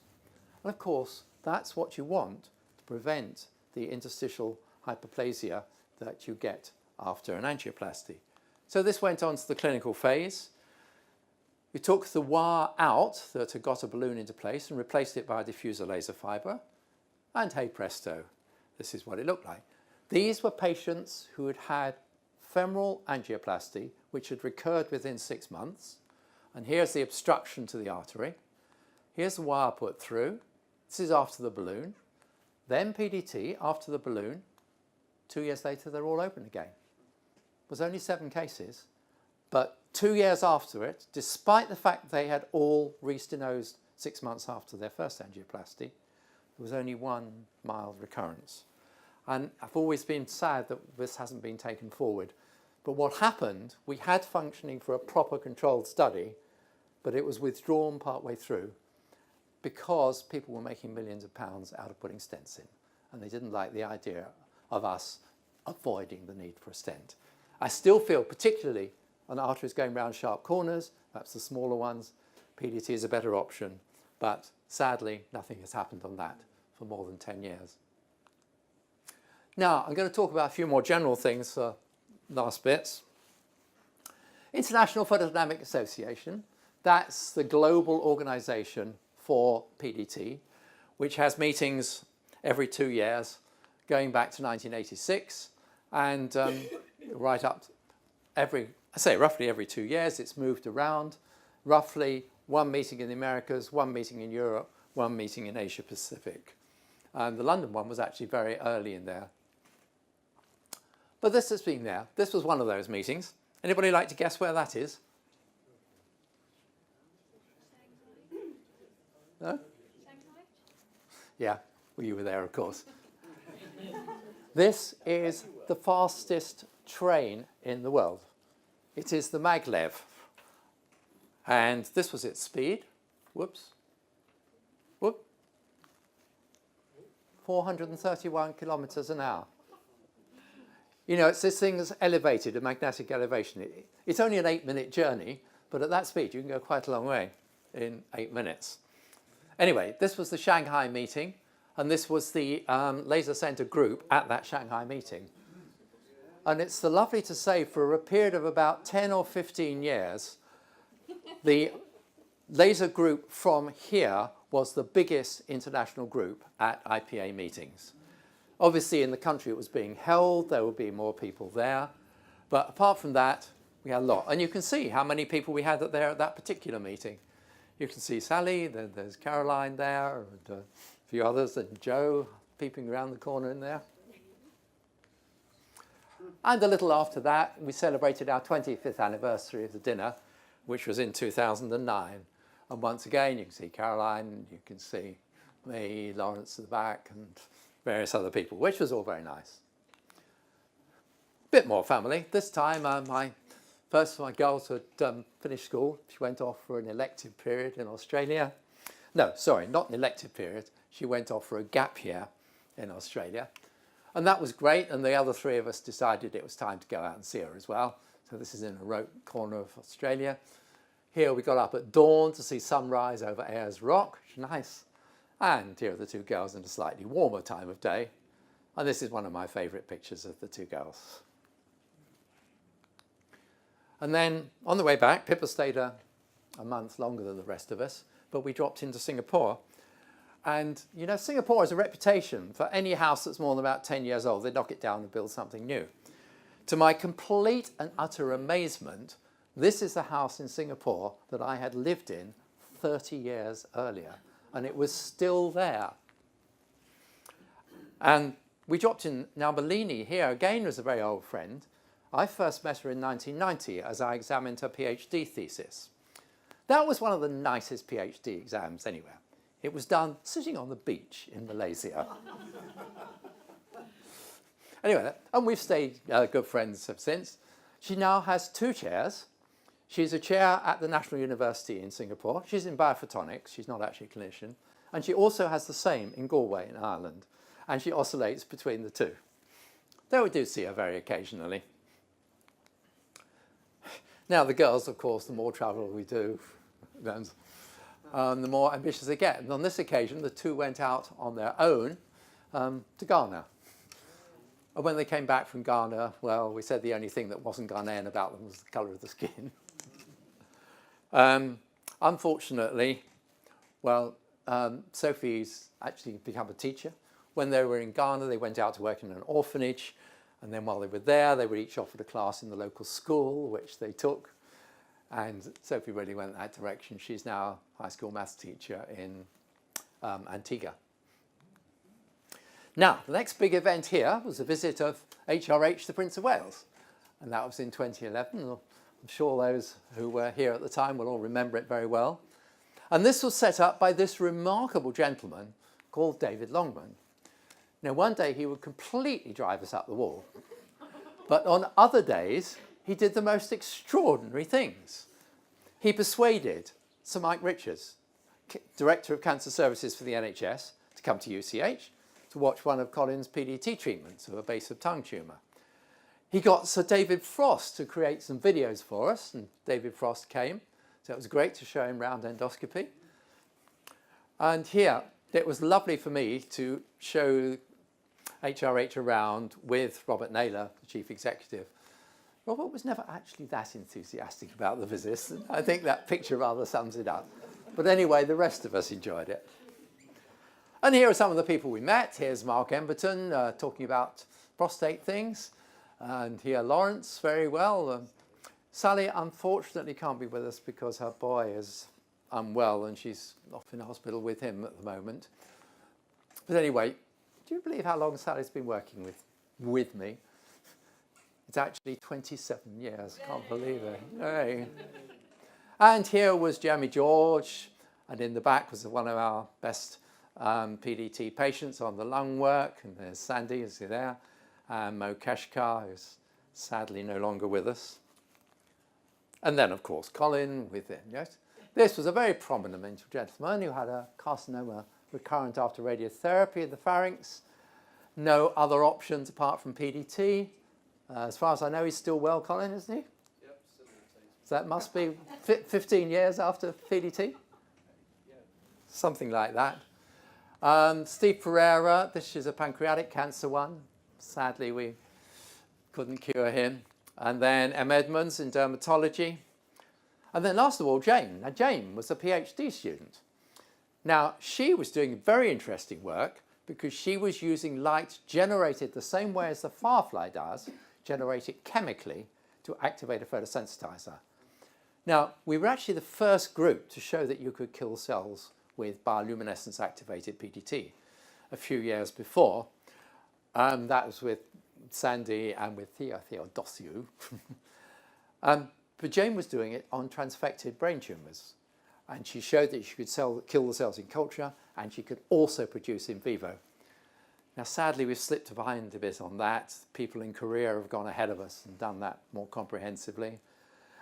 Speaker 2: And of course, that's what you want to prevent the interstitial hyperplasia that you get after an angioplasty. So this went on to the clinical phase. We took the wire out that had got a balloon into place and replaced it by a diffuser laser fibre. And hey presto, this is what it looked like. These were patients who had had femoral angioplasty, which had recurred within 6 months. And here's the obstruction to the artery. Here's the wire put through. This is after the balloon. Then PDT after the balloon. 2 years later, they're all open again. It was only 7 cases. But 2 years after it, despite the fact they had all re-stenosed 6 months after their first angioplasty, there was only 1 mild recurrence. And I've always been sad that this hasn't been taken forward. But what happened, we had functioning for a proper controlled study, but it was withdrawn partway through because people were making millions of pounds out of putting stents in. And they didn't like the idea of us avoiding the need for a stent. I still feel, particularly on arteries going round sharp corners, perhaps the smaller ones, PDT is a better option. But sadly, nothing has happened on that for more than 10 years. Now, I'm going to talk about a few more general things for last bits. International Photodynamic Association, that's the global organisation for PDT, which has meetings every 2 years, going back to 1986, and right up roughly every 2 years. It's moved around, roughly 1 meeting in the Americas, 1 meeting in Europe, 1 meeting in Asia Pacific. And the London one was actually very early in there. But this has been there. This was one of those meetings. Anybody like to guess where that is? No? Yeah, well, you were there, of course. This is the fastest train in the world. It is the maglev. And this was its speed. Whoops. Whoop. 431 kilometers an hour. You know, it's this thing that's elevated, a magnetic elevation. It's only an 8-minute journey, but at that speed you can go quite a long way in 8 minutes. Anyway, this was the Shanghai meeting, and this was the laser center group at that Shanghai meeting. And it's lovely to say, for a period of about 10 or 15 years, the laser group from here was the biggest international group at IPA meetings. Obviously, in the country it was being held, there would be more people there. But apart from that, we had a lot. And you can see how many people we had there at that particular meeting. you can see Sally, there's Caroline there, and a few others, and Joe peeping around the corner in there. And a little after that, we celebrated our 25th anniversary of the dinner, which was in 2009. And once again, you can see Caroline, you can see me, Lawrence at the back, and various other people, which was all very nice. Bit more family. This time, my girls had finished school. She went off for an elective period in Australia. No, sorry, not an elective period. She went off for a gap year in Australia. And that was great, and the other three of us decided it was time to go out and see her as well. So this is in a remote corner of Australia. Here we got up at dawn to see sunrise over Ayers Rock, which is nice. And here are the two girls in a slightly warmer time of day. And this is one of my favourite pictures of the two girls. And then on the way back, Pippa stayed a month longer than the rest of us, but we dropped into Singapore. And, you know, Singapore has a reputation for any house that's more than about 10 years old, they knock it down and build something new. To my complete and utter amazement, this is the house in Singapore that I had lived in 30 years earlier, and it was still there. And we dropped in. Now, Malini here, again, was a very old friend. I first met her in 1990 as I examined her PhD thesis. That was one of the nicest PhD exams anywhere. It was done sitting on the beach in Malaysia. Anyway, and we've stayed good friends ever since. She now has 2 chairs. She's a chair at the National University in Singapore. She's in biophotonics. She's not actually a clinician. And she also has the same in Galway in Ireland. And she oscillates between the two. Though we do see her very occasionally. Now, the girls, of course, the more travel we do, the more ambitious they get. And on this occasion, the two went out on their own to Ghana. And when they came back from Ghana, well, we said the only thing that wasn't Ghanaian about them was the colour of the skin. Unfortunately, well, Sophie's actually become a teacher. When they were in Ghana, they went out to work in an orphanage. And then while they were there, they were each offered a class in the local school, which they took. And Sophie really went that direction. She's now a high school maths teacher in Antigua. Now, the next big event here was a visit of HRH, the Prince of Wales. And that was in 2011. I'm sure those who were here at the time will all remember it very well. And this was set up by this remarkable gentleman called David Longman. Now, one day he would completely drive us up the wall. But on other days, he did the most extraordinary things. He persuaded Sir Mike Richards, Director of Cancer Services for the NHS, to come to UCH to watch one of Colin's PDT treatments of a base of tongue tumour. He got Sir David Frost to create some videos for us, and David Frost came, so it was great to show him round endoscopy. And here, it was lovely for me to show HRH around with Robert Naylor, the Chief Executive. Robert was never actually that enthusiastic about the visits. I think that picture rather sums it up. But anyway, the rest of us enjoyed it. And here are some of the people we met. Here's Mark Emberton talking about prostate things. And here Lawrence, very well. Sally, unfortunately, can't be with us because her boy is unwell and she's off in hospital with him at the moment. But anyway, do you believe how long Sally's been working with me? It's actually 27 years. Can't believe it. Hey. And here was Jeremy George, and in the back was one of our best PDT patients on the lung work. And there's Sandy, is he there? And Mo Keshkar, who's sadly no longer with us. And then, of course, Colin with him. Yes? This was a very prominent gentleman who had a carcinoma recurrent after radiotherapy of the pharynx. No other options apart from PDT. As far as I know, he's still well, Colin, isn't he?
Speaker 3: Yep, still in the same.
Speaker 2: So that must be 15 years after PDT?
Speaker 3: Yeah.
Speaker 2: Something like that. Steve Pereira, this is a pancreatic cancer one. Sadly, we couldn't cure him. And then M. Edmonds in dermatology. And then last of all, Jane. Now, Jane was a PhD student. Now, she was doing very interesting work because she was using light generated the same way as the firefly does, generated chemically to activate a photosensitizer. Now, we were actually the first group to show that you could kill cells with bioluminescence activated PDT a few years before. That was with Sandy and with Theodosiou. But Jane was doing it on transfected brain tumours. And she showed that she could kill the cells in culture, and she could also produce in vivo. Now, sadly, we've slipped behind a bit on that. People in Korea have gone ahead of us and done that more comprehensively.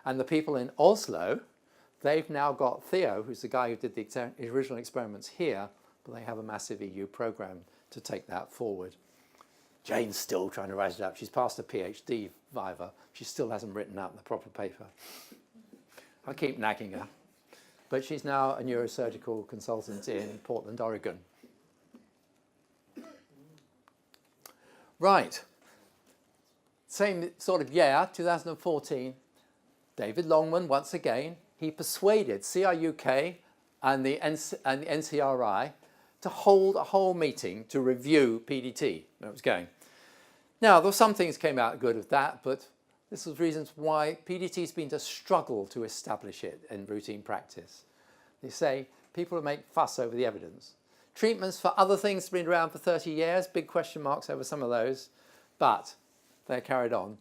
Speaker 2: And the people in Oslo, they've now got Theo, who's the guy who did the original experiments here, but they have a massive EU program to take that forward. Jane's still trying to write it up. She's passed a PhD viva. She still hasn't written out the proper paper. I keep nagging her. But she's now a neurosurgical consultant in Portland, Oregon. Right. Same sort of year, 2014. David Longman, once again, he persuaded CRUK and the NCRI to hold a whole meeting to review PDT when it was going. Now, there were some things came out good of that, but this was reasons why PDT's been to struggle to establish it in routine practice. They say people make fuss over the evidence. Treatments for other things have been around for 30 years, big question marks over some of those, but they're carried on.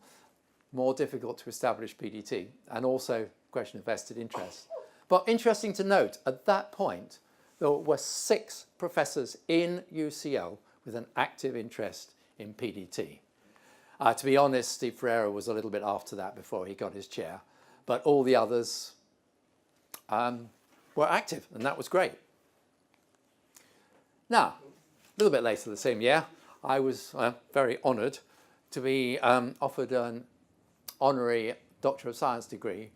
Speaker 2: More difficult to establish PDT, and also question of vested interest. But interesting to note, at that point, there were 6 professors in UCL with an active interest in PDT. To be honest, Steve Ferreira was a little bit after that before he got his chair, but all the others were active, and that was great. Now, a little bit later the same year, I was very honoured to be offered an honorary Doctor of Science degree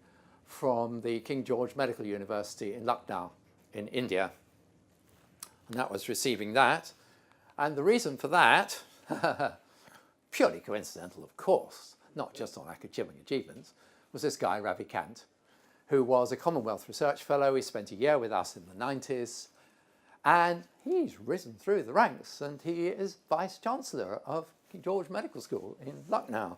Speaker 2: from the King George Medical University in Lucknow in India. And that was receiving that. And the reason for that, purely coincidental of course, not just on academic achievements, was this guy, Ravi Kant, who was a Commonwealth Research Fellow. He spent a year with us in the 90s. And he's risen through the ranks, and he is Vice-Chancellor of King George Medical School in Lucknow.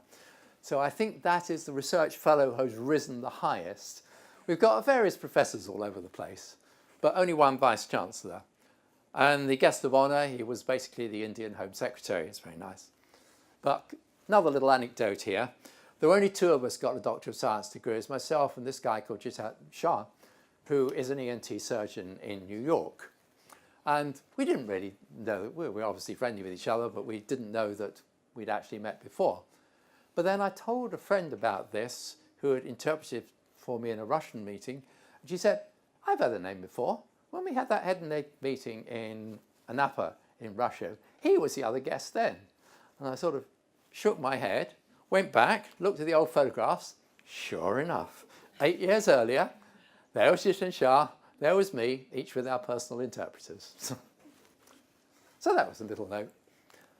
Speaker 2: So I think that is the research fellow who's risen the highest. We've got various professors all over the place, but only one Vice-Chancellor. And the guest of honour, he was basically the Indian Home Secretary. It's very nice. But another little anecdote here. There were only 2 of us got a Doctor of Science degrees, myself and this guy called Jitat Shah, who is an ENT surgeon in New York. And we didn't really know, we were obviously friendly with each other, but we didn't know that we'd actually met before. But then I told a friend about this, who had interpreted for me in a Russian meeting, and she said, I've had the name before. When we had that head and neck meeting in Anapa in Russia, he was the other guest then. And I sort of shook my head, went back, looked at the old photographs. Sure enough, 8 years earlier, there was Jitan Shah, there was me, each with our personal interpreters. So that was a little note.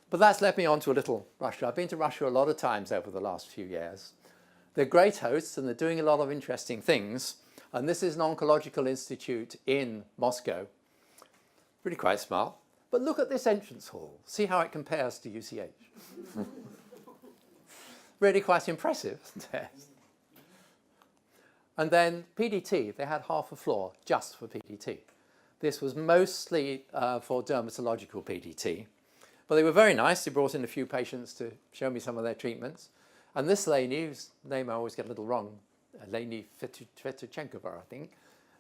Speaker 2: But that's led me on to a little Russia. I've been to Russia a lot of times over the last few years. They're great hosts and they're doing a lot of interesting things. And this is an oncological institute in Moscow. Really quite smart. But look at this entrance hall. See how it compares to UCH. Really quite impressive, isn't it? And then PDT, they had half a floor just for PDT. This was mostly for dermatological PDT. But they were very nice. They brought in a few patients to show me some of their treatments. And this lady, whose name I always get a little wrong, Leni Fetuchenkova, I think,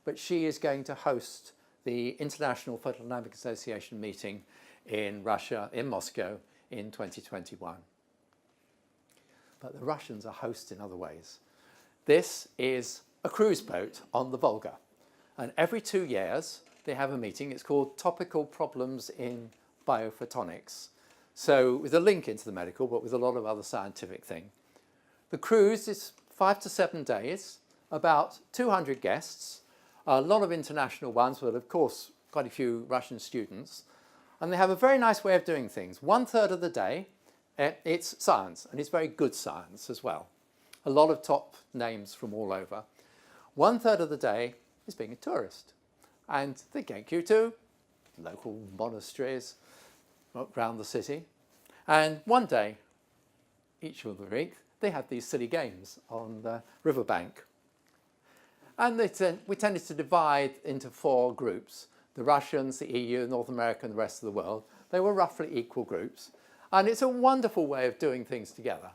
Speaker 2: but she is going to host the International Photodynamic Association meeting in Russia, in Moscow, in 2021. But the Russians are hosts in other ways. This is a cruise boat on the Volga. And every 2 years, they have a meeting. It's called Topical Problems in Biophotonics. So with a link into the medical, but with a lot of other scientific thing. The cruise is 5 to 7 days, about 200 guests, a lot of international ones, but of course, quite a few Russian students. And they have a very nice way of doing things. 1/3 of the day, it's science, and it's very good science as well. A lot of top names from all over. 1/3 of the day is being a tourist. And they take you to local monasteries around the city. And one day, each of the week, they have these silly games on the riverbank. And we tended to divide into 4 groups: the Russians, the EU, North America, and the rest of the world. They were roughly equal groups. And it's a wonderful way of doing things together.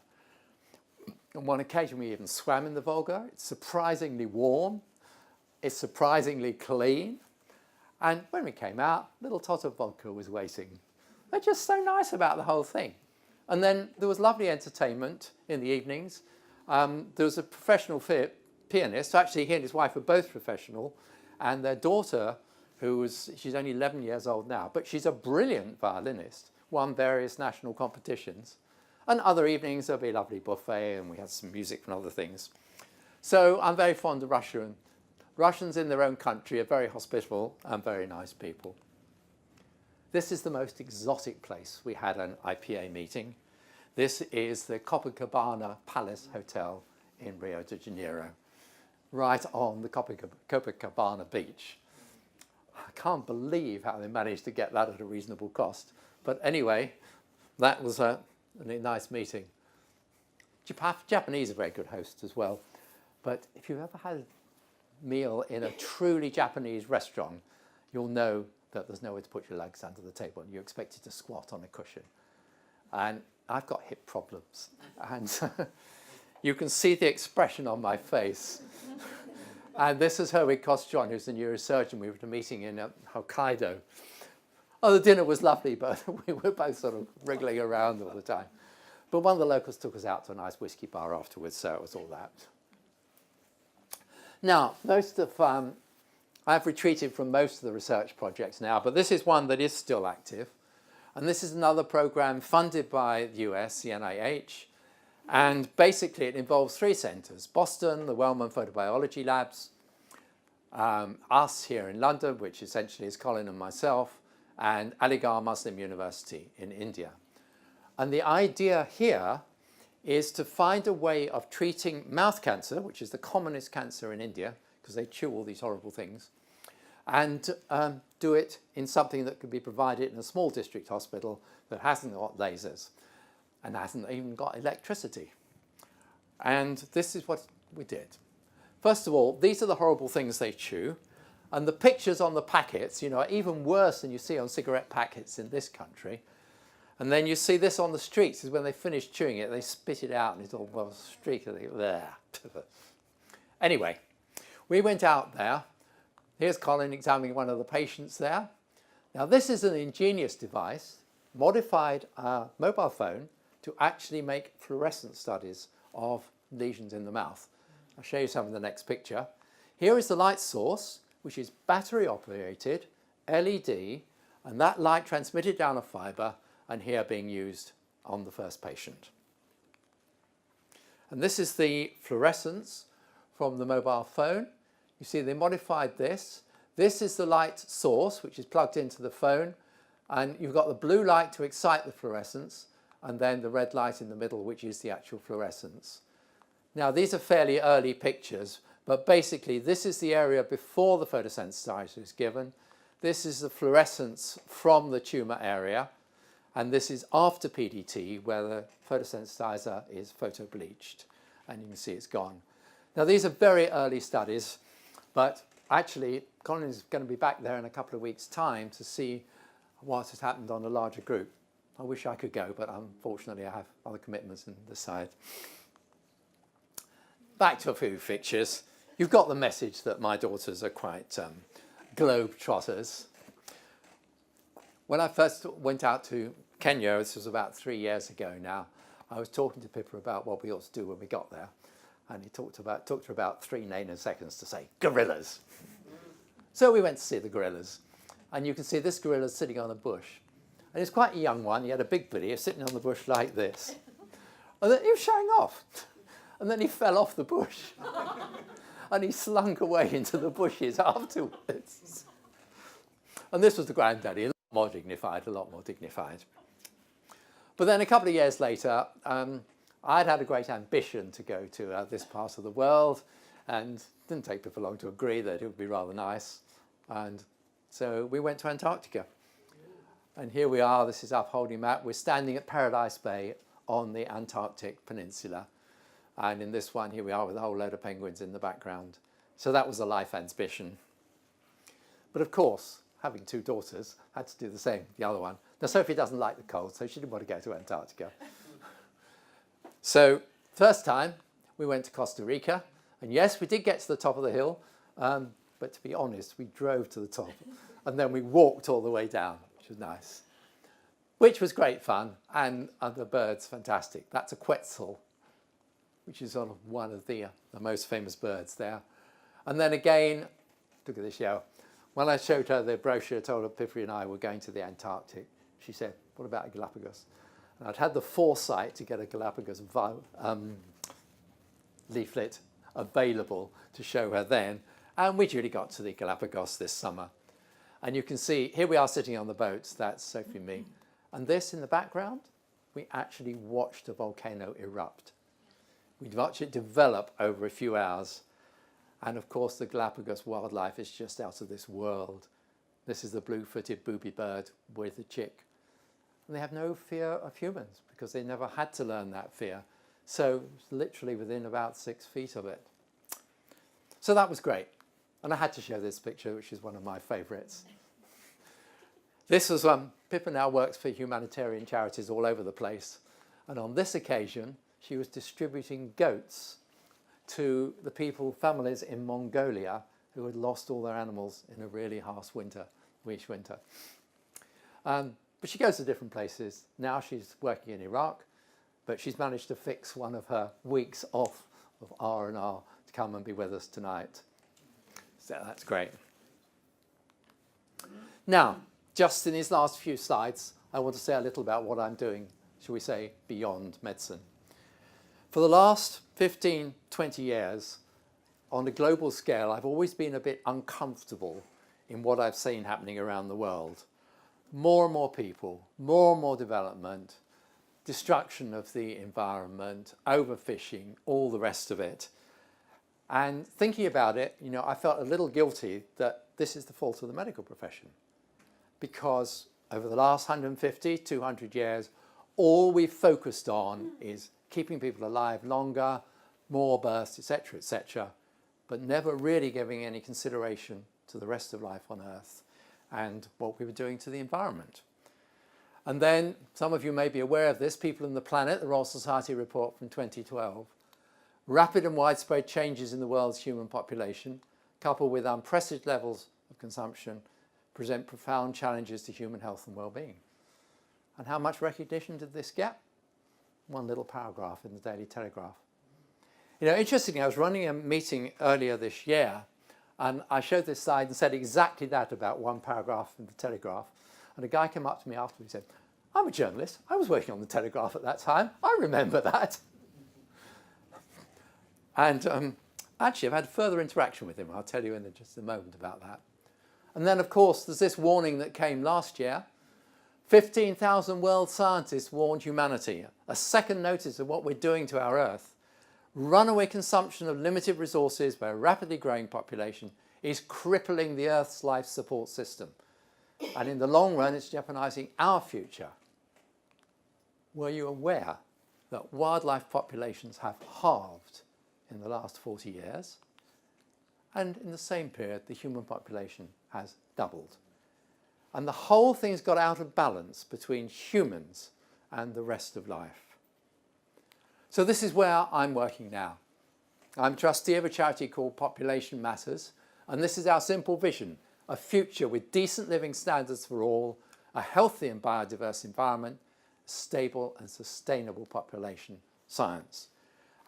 Speaker 2: On one occasion, we even swam in the Volga. It's surprisingly warm. It's surprisingly clean. And when we came out, little Toto Vodka was waiting. They're just so nice about the whole thing. And then there was lovely entertainment in the evenings. There was a professional pianist. Actually, he and his wife were both professional. And their daughter, she's only 11 years old now, but she's a brilliant violinist, won various national competitions. And other evenings, there'll be a lovely buffet, and we had some music and other things. So I'm very fond of Russia. And Russians in their own country are very hospitable and very nice people. This is the most exotic place we had an IPA meeting. This is the Copacabana Palace Hotel in Rio de Janeiro, right on the Copacabana beach. I can't believe how they managed to get that at a reasonable cost. But anyway, that was a nice meeting. Japanese are very good hosts as well. But if you've ever had a meal in a truly Japanese restaurant, you'll know that there's nowhere to put your legs under the table. You're expected to squat on a cushion. And I've got hip problems. And you can see the expression on my face. And this is Herwig Kostjon, who's a neurosurgeon. We were at a meeting in Hokkaido. Oh, the dinner was lovely, but we were both sort of wriggling around all the time. But one of the locals took us out to a nice whiskey bar afterwards, so it was all that. Now, I've retreated from most of the research projects now, but this is one that is still active. And this is another program funded by the US, the NIH. And basically, it involves 3 centres: Boston, the Wellman Photobiology Labs, us here in London, which essentially is Colin and myself, and Aligarh Muslim University in India. And the idea here is to find a way of treating mouth cancer, which is the commonest cancer in India, because they chew all these horrible things, and do it in something that could be provided in a small district hospital that hasn't got lasers and hasn't even got electricity. And this is what we did. First of all, these are the horrible things they chew. And the pictures on the packets, are even worse than you see on cigarette packets in this country. And then you see this on the streets, is when they finish chewing it, they spit it out, and it's all well streaky there. Anyway, we went out there. Here's Colin examining one of the patients there. Now, this is an ingenious device, modified a mobile phone to actually make fluorescent studies of lesions in the mouth. I'll show you some in the next picture. Here is the light source, which is battery operated, LED, and that light transmitted down a fibre, and here being used on the first patient. And this is the fluorescence from the mobile phone. You see they modified this. This is the light source, which is plugged into the phone, and you've got the blue light to excite the fluorescence, and then the red light in the middle, which is the actual fluorescence. Now, these are fairly early pictures, but basically this is the area before the photosensitizer is given. This is the fluorescence from the tumour area, and this is after PDT, where the photosensitizer is photobleached, and you can see it's gone. Now, these are very early studies, but actually Colin is going to be back there in a couple of weeks' time to see what has happened on a larger group. I wish I could go, but unfortunately I have other commitments on this side. Back to a few pictures. You've got the message that my daughters are quite globe-trotters. When I first went out to Kenya, this was about 3 years ago now, I was talking to Pippa about what we ought to do when we got there. And he took her about 3 nanoseconds to say, gorillas. So we went to see the gorillas. And you can see this gorilla sitting on a bush. And he's quite a young one. He had a big belly. He was sitting on the bush like this. And then he was showing off. And then he fell off the bush. And he slunk away into the bushes afterwards. And this was the granddaddy, a lot more dignified. But then a couple of years later, I'd had a great ambition to go to this part of the world, and it didn't take people long to agree that it would be rather nice. And so we went to Antarctica. And here we are, this is our holding map. We're standing at Paradise Bay on the Antarctic Peninsula. And in this one, here we are with a whole load of penguins in the background. So that was a life ambition. But of course, having 2 daughters, I had to do the same, the other one. Now, Sophie doesn't like the cold, so she didn't want to go to Antarctica. So first time, we went to Costa Rica. And yes, we did get to the top of the hill. But to be honest, we drove to the top. And then we walked all the way down, which was nice. Which was great fun. And the birds, fantastic. That's a quetzal, which is sort of one of the most famous birds there. And then again, look at this show. When I showed her the brochure, told her Pippi and I were going to the Antarctic, she said, what about Galapagos? And I'd had the foresight to get a Galapagos leaflet available to show her then. And we duly got to the Galapagos this summer. And you can see, here we are sitting on the boat, that's Sophie and me. And this in the background, we actually watched a volcano erupt. We'd watch it develop over a few hours. And of course, the Galapagos wildlife is just out of this world. This is the blue-footed booby bird with the chick. And they have no fear of humans because they never had to learn that fear. So it's literally within about 6 feet of it. So that was great. And I had to show this picture, which is one of my favourites. This was, Pippa now works for humanitarian charities all over the place. And on this occasion, she was distributing goats to the people, families in Mongolia who had lost all their animals in a really harsh winter. But she goes to different places. Now she's working in Iraq, but she's managed to fix one of her weeks off of R&R to come and be with us tonight. So that's great. Now, just in these last few slides, I want to say a little about what I'm doing, shall we say, beyond medicine. For the last 15, 20 years, on a global scale, I've always been a bit uncomfortable in what I've seen happening around the world. More and more people, more and more development, destruction of the environment, overfishing, all the rest of it. And thinking about it, you know, I felt a little guilty that this is the fault of the medical profession. Because over the last 150, 200 years, all we've focused on is keeping people alive longer, more births, etc., but never really giving any consideration to the rest of life on Earth and what we were doing to the environment. And then, some of you may be aware of this, People and the Planet, the Royal Society report from 2012. Rapid and widespread changes in the world's human population, coupled with unprecedented levels of consumption, present profound challenges to human health and well-being. And how much recognition did this get? One little paragraph in the Daily Telegraph. You know, interestingly, I was running a meeting earlier this year, and I showed this slide and said exactly that about one paragraph in the Telegraph. And a guy came up to me afterwards and said, I'm a journalist. I was working on the Telegraph at that time. I remember that. And actually, I've had further interaction with him. I'll tell you in just a moment about that. And then, of course, there's this warning that came last year. 15,000 world scientists warned humanity. A second notice of what we're doing to our Earth. Runaway consumption of limited resources by a rapidly growing population is crippling the Earth's life support system. And in the long run, it's jeopardizing our future. Were you aware that wildlife populations have halved in the last 40 years? And in the same period, the human population has doubled. And the whole thing's got out of balance between humans and the rest of life. So this is where I'm working now. I'm trustee of a charity called Population Matters, and this is our simple vision: a future with decent living standards for all, a healthy and biodiverse environment, stable and sustainable population science.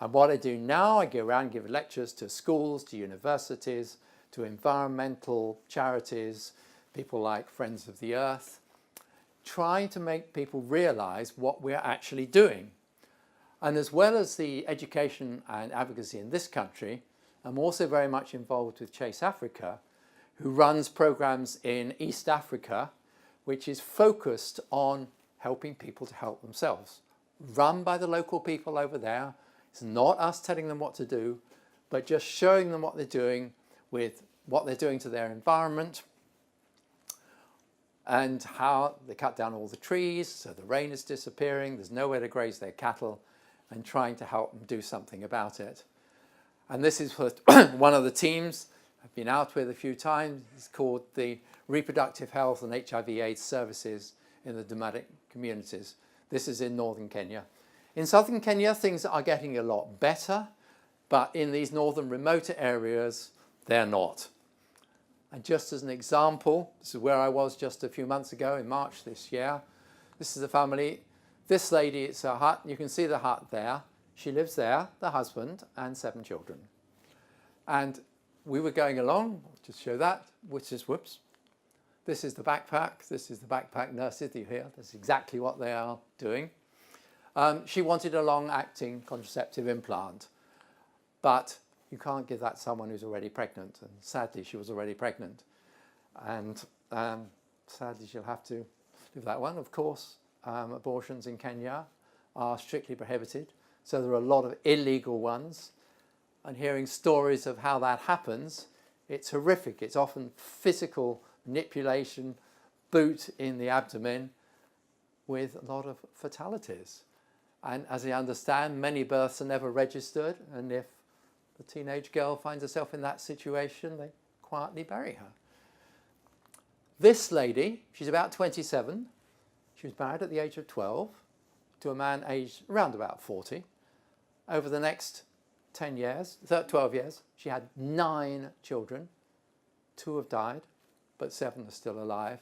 Speaker 2: And what I do now, I go around and give lectures to schools, to universities, to environmental charities, people like Friends of the Earth, trying to make people realise what we're actually doing. And as well as the education and advocacy in this country, I'm also very much involved with Chase Africa, who runs programs in East Africa, which is focused on helping people to help themselves. Run by the local people over there. It's not us telling them what to do, but just showing them what they're doing with what they're doing to their environment and how they cut down all the trees so the rain is disappearing, there's nowhere to graze their cattle, and trying to help them do something about it. And this is for one of the teams I've been out with a few times. It's called the Reproductive Health and HIV/AIDS Services in the Nomadic Communities. This is in northern Kenya. In southern Kenya, things are getting a lot better, but in these northern remote areas, they're not. And just as an example, this is where I was just a few months ago in March this year. This is a family. This lady, it's a hut. You can see the hut there. She lives there, the husband, and 7 children. And we were going along, just show that, which is, whoops. This is the backpack. This is the backpack nurses that you hear. That's exactly what they are doing. She wanted a long-acting contraceptive implant, but you can't give that to someone who's already pregnant. And sadly, she was already pregnant. And sadly, she'll have to live that one. Of course, abortions in Kenya are strictly prohibited. So there are a lot of illegal ones. And hearing stories of how that happens, it's horrific. It's often physical manipulation, boot in the abdomen, with a lot of fatalities. And as I understand, many births are never registered. And if the teenage girl finds herself in that situation, they quietly bury her. This lady, she's about 27. She was married at the age of 12 to a man aged around about 40. Over the next 10 years, 12 years, she had 9 children. 2 have died, but 7 are still alive.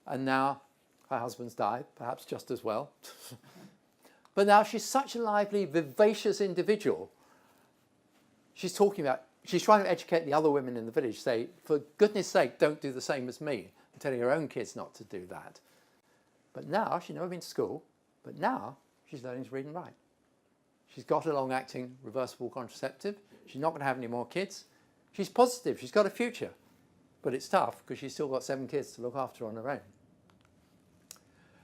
Speaker 2: And now her husband's died, perhaps just as well. But now she's such a lively, vivacious individual. She's trying to educate the other women in the village, say, for goodness sake, don't do the same as me, and telling her own kids not to do that. But now, she's never been to school, but now she's learning to read and write. She's got a long-acting reversible contraceptive. She's not going to have any more kids. She's positive. She's got a future. But it's tough because she's still got 7 kids to look after on her own.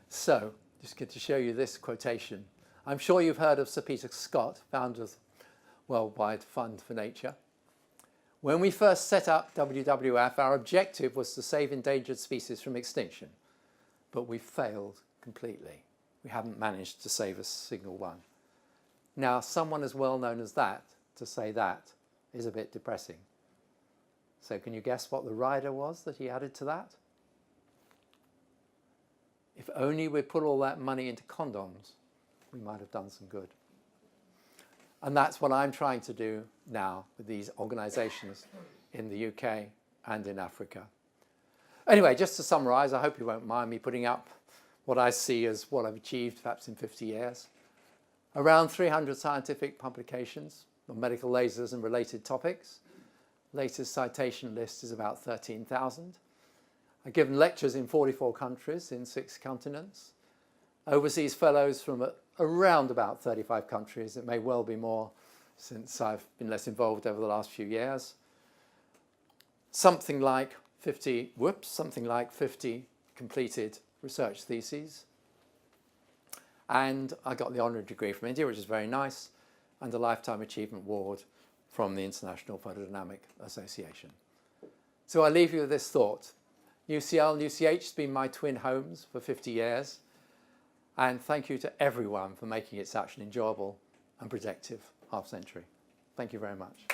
Speaker 2: So, just get to show you this quotation. I'm sure you've heard of Sir Peter Scott, founder of the Worldwide Fund for Nature. When we first set up WWF, our objective was to save endangered species from extinction. But we failed completely. We haven't managed to save a single one. Now, someone as well known as that, to say that, is a bit depressing. So can you guess what the rider was that he added to that? If only we put all that money into condoms, we might have done some good. And that's what I'm trying to do now with these organisations in the UK and in Africa. Anyway, just to summarise, I hope you won't mind me putting up what I see as what I've achieved perhaps in 50 years. Around 300 scientific publications on medical lasers and related topics. Latest citation list is about 13,000. I've given lectures in 44 countries in 6 continents. Overseas fellows from around about 35 countries. It may well be more since I've been less involved over the last few years. Something like 50 completed research theses. And I got the honorary degree from India, which is very nice, and a Lifetime Achievement Award from the International Photodynamic Association. So I leave you with this thought. UCL and UCH has been my twin homes for 50 years. And thank you to everyone for making it such an enjoyable and productive half-century. Thank you very much.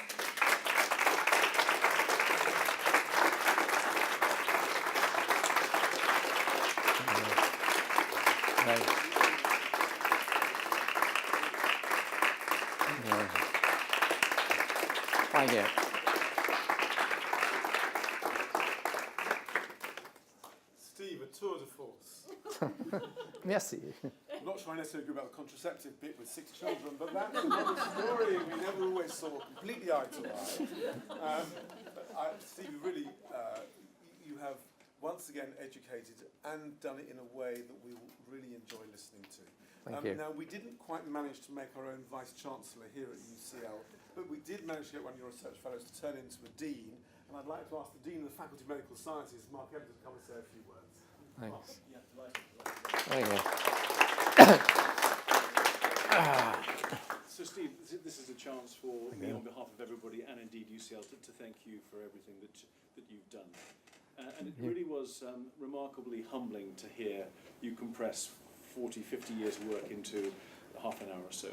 Speaker 2: Right here.
Speaker 1: Steve, a tour de force.
Speaker 2: Merci.
Speaker 1: I'm not sure I necessarily agree about the contraceptive bit with 6 children, but that's another story we never always saw completely eye to eye. Steve, really, you have once again educated and done it in a way that we will really enjoy listening to.
Speaker 2: Thank you.
Speaker 1: Now, we didn't quite manage to make our own Vice-Chancellor here at UCL, but we did manage to get one of your research fellows to turn into a Dean, and I'd like to ask the Dean of the Faculty of Medical Sciences, Mark Evans, to come and say a few words.
Speaker 2: Thanks.
Speaker 3: Yeah, delighted.
Speaker 2: There you go.
Speaker 3: So Steve, this is a chance for me on behalf of everybody and indeed UCL to thank you for everything that you've done. And it really was remarkably humbling to hear you compress 40, 50 years of work into half an hour or so.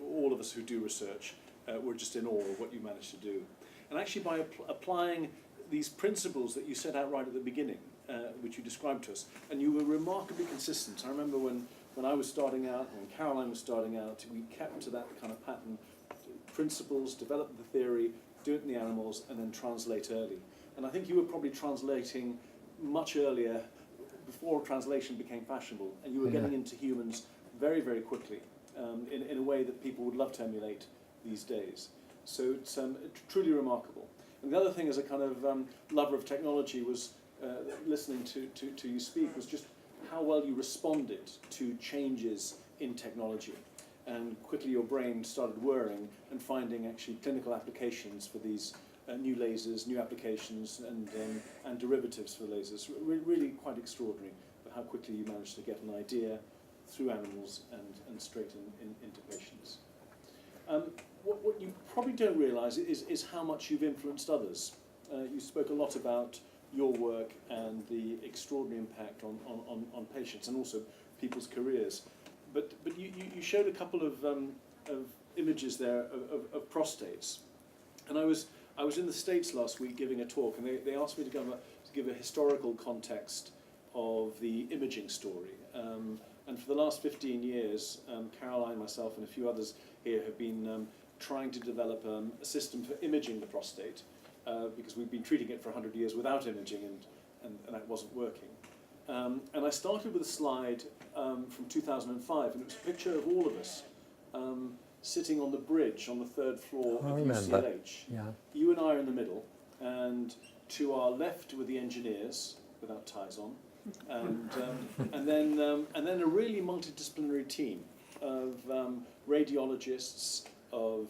Speaker 3: All of us who do research were just in awe of what you managed to do. And actually by applying these principles that you set out right at the beginning, which you described to us, and you were remarkably consistent. I remember when I was starting out, and when Caroline was starting out, we kept to that kind of pattern: principles, develop the theory, do it in the animals, and then translate early. And I think you were probably translating much earlier, before translation became fashionable, and you were getting into humans very, very quickly, in a way that people would love to emulate these days. So it's truly remarkable. And the other thing, as a kind of lover of technology, was listening to you speak, was just how well you responded to changes in technology. And quickly your brain started whirring and finding actually clinical applications for these new lasers, new applications, and derivatives for lasers. Really quite extraordinary, but how quickly you managed to get an idea through animals and straight into patients. What you probably don't realise is how much you've influenced others. You spoke a lot about your work and the extraordinary impact on patients and also people's careers. But you showed a couple of images there of prostates. And I was in the States last week giving a talk, and they asked me to give a historical context of the imaging story. And for the last 15 years, Caroline, myself, and a few others here have been trying to develop a system for imaging the prostate, because we've been treating it for 100 years without imaging, and that wasn't working. And I started with a slide from 2005, and it was a picture of all of us sitting on the bridge on the 3rd floor of UCLH. Yeah. You and I are in the middle, and to our left were the engineers, without ties on, and then a really multidisciplinary team of radiologists, of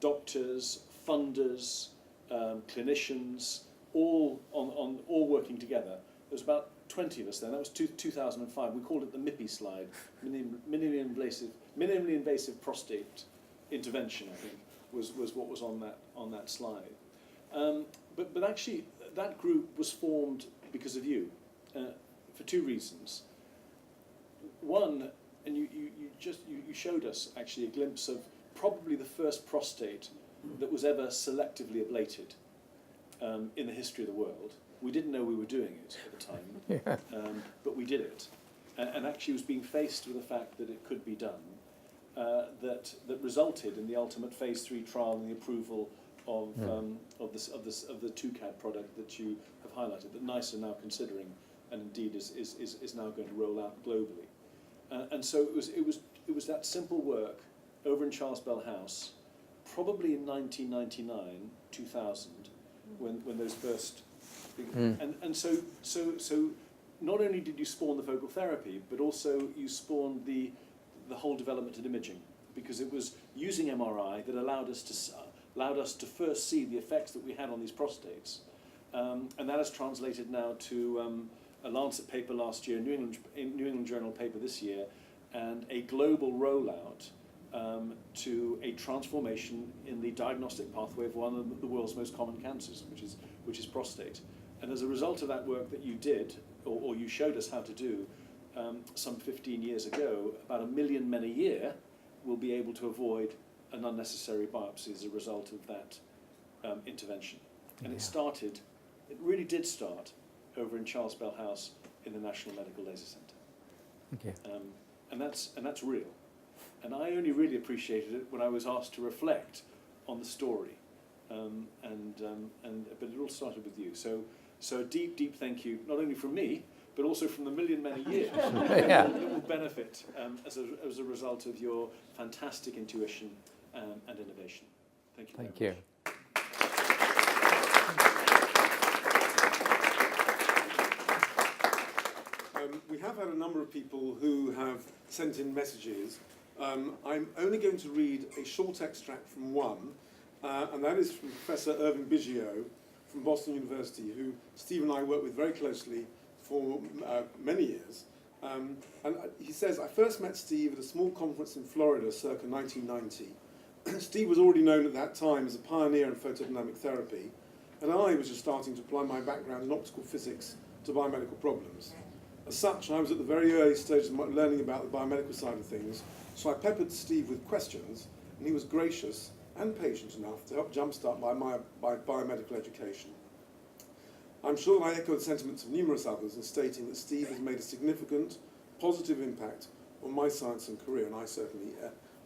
Speaker 3: doctors, funders, clinicians, all working together. There was about 20 of us then. That was 2005. We called it the MIPI slide, minimally invasive prostate intervention, I think, was what was on that slide. But actually, that group was formed because of you, for two reasons. One, and you showed us actually a glimpse of probably the first prostate that was ever selectively ablated in the history of the world. We didn't know we were doing it at the time, but we did it, and actually was being faced with the fact that it could be done. That resulted in the ultimate phase 3 trial and the approval of the 2CAD product that you have highlighted, that NICE are now considering, and indeed is now going to roll out globally. And so it was that simple work over in Charles Bell House, probably in 1999, 2000, when those first. And so not only did you spawn the focal therapy, but also you spawned the whole development in imaging, because it was using MRI that allowed us to first see the effects that we had on these prostates, and that has translated now to a Lancet paper last year, New England Journal paper this year, and a global rollout to a transformation in the diagnostic pathway of one of the world's most common cancers, which is prostate. And as a result of that work that you did, or you showed us how to do, some 15 years ago, about 1 million men a year will be able to avoid an unnecessary biopsy as a result of that intervention. And it really did start over in Charles Bell House in the National Medical Laser Centre. And that's real. And I only really appreciated it when I was asked to reflect on the story. But it all started with you. So a deep, deep thank you, not only from me, but also from the 1 million men a year that will benefit as a result of your fantastic intuition and innovation. Thank you very much.
Speaker 2: Thank you.
Speaker 1: We have had a number of people who have sent in messages. I'm only going to read a short extract from one, and that is from Professor Irving Biggio from Boston University, who Steve and I worked with very closely for many years. And he says, I first met Steve at a small conference in Florida circa 1990. Steve was already known at that time as a pioneer in photodynamic therapy, and I was just starting to apply my background in optical physics to biomedical problems. As such, I was at the very early stages of learning about the biomedical side of things, so I peppered Steve with questions, and he was gracious and patient enough to help jumpstart my biomedical education. I'm sure I echo the sentiments of numerous others in stating that Steve has made a significant, positive impact on my science and career, and I certainly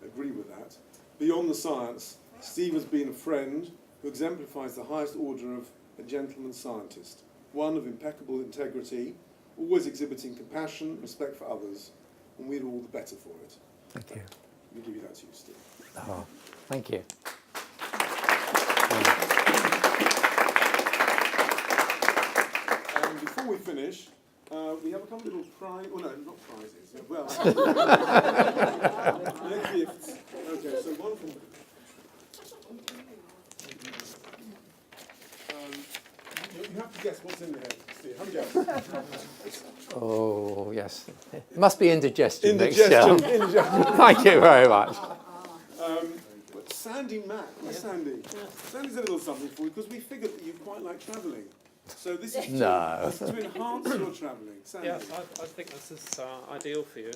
Speaker 1: agree with that. Beyond the science, Steve has been a friend who exemplifies the highest order of a gentleman scientist, one of impeccable integrity, always exhibiting compassion, respect for others, and we're all the better for it.
Speaker 2: Thank you.
Speaker 1: We give you that to you, Steve.
Speaker 2: Oh, thank you.
Speaker 1: And before we finish, we have a couple little prizes. Oh no, not prizes. Well, they're gifts. Okay, so one from. You have to guess what's in there, Steve. Have a guess.
Speaker 2: Oh, yes. It must be indigestion.
Speaker 1: Indigestion.
Speaker 2: Thank you very much.
Speaker 1: Sandy Mack. Where's Sandy? Sandy's a little something for you because we figured that you quite like travelling. So this is
Speaker 2: No.
Speaker 1: to enhance your travelling. Sandy.
Speaker 4: Yes, I think this is ideal for you.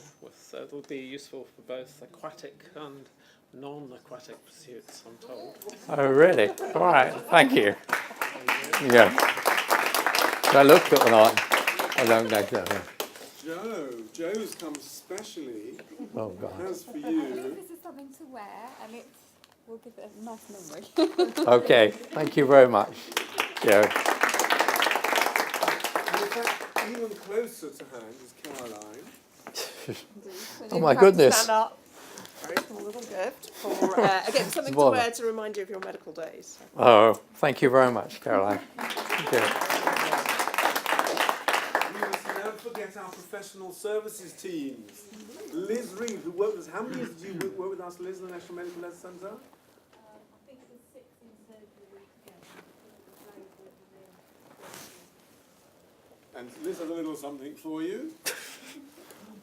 Speaker 4: It will be useful for both aquatic and non-aquatic pursuits, I'm told.
Speaker 2: Oh, really? All right. Thank you. Yeah. Do I look good or not? I don't know.
Speaker 1: Joe's come specially.
Speaker 2: Oh, God.
Speaker 1: Has for
Speaker 5: I
Speaker 1: you.
Speaker 5: think this is something to wear, and it will give it a nice memory.
Speaker 2: Okay. Thank you very much, Joe.
Speaker 1: And in fact, even closer to hand is Caroline.
Speaker 2: Oh, my goodness.
Speaker 6: Stand up. Very small little gift for, again, something to
Speaker 2: Bother.
Speaker 6: wear to remind you of your medical days.
Speaker 2: Oh, thank you very much, Caroline. Thank you.
Speaker 1: We must never forget our professional services teams. Liz Reed, who worked with us. How many years did you work with us, Liz, in the National Medical Leisure Centre?
Speaker 7: I think it was 6 in surgery together.
Speaker 1: And Liz has a little something for you.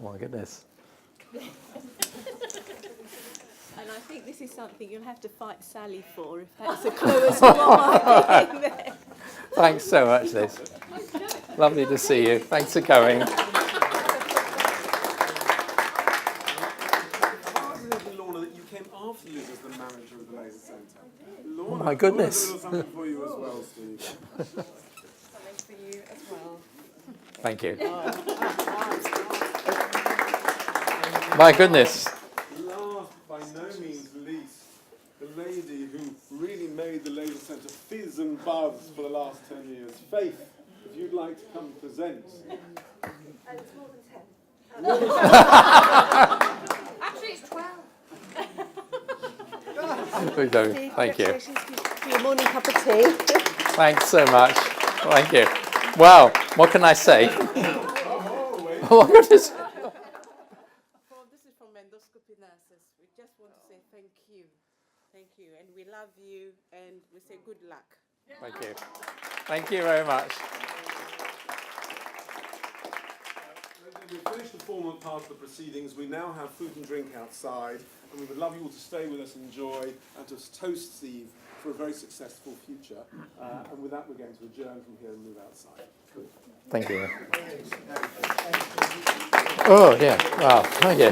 Speaker 2: Oh, my goodness.
Speaker 6: And I think this is something you'll have to fight Sally for, if that's a clue as to what might be in there.
Speaker 2: Thanks so much, Liz. Lovely to see you. Thanks for coming.
Speaker 1: Lorna, that you came after Liz as the manager of the Laser Centre. Lorna,
Speaker 2: my goodness.
Speaker 1: Lorna's a little something for you as well, Steve.
Speaker 5: Something for you as well.
Speaker 2: Thank you. My goodness.
Speaker 1: Last, by no means least, the lady who really made the Laser Centre fizz and buzz for the last 10 years. Faith, if you'd like to come present.
Speaker 7: It's more than 10.
Speaker 5: Actually, it's 12.
Speaker 2: Thank you.
Speaker 6: For your morning cup of tea.
Speaker 2: Thanks so much. Thank you. Wow, what can I say? Oh, my goodness.
Speaker 6: This is from Endoscopy Nurses. We just want to say thank you. Thank you. And we love you and we say good luck.
Speaker 2: Thank you. Thank you very much.
Speaker 1: We've finished the formal part of the proceedings. We now have food and drink outside, and we would love you all to stay with us, enjoy, and to toast Steve for a very successful future. And with that, we're going to adjourn from here and move outside.
Speaker 2: Thank you. Oh, yeah. Wow. Thank you.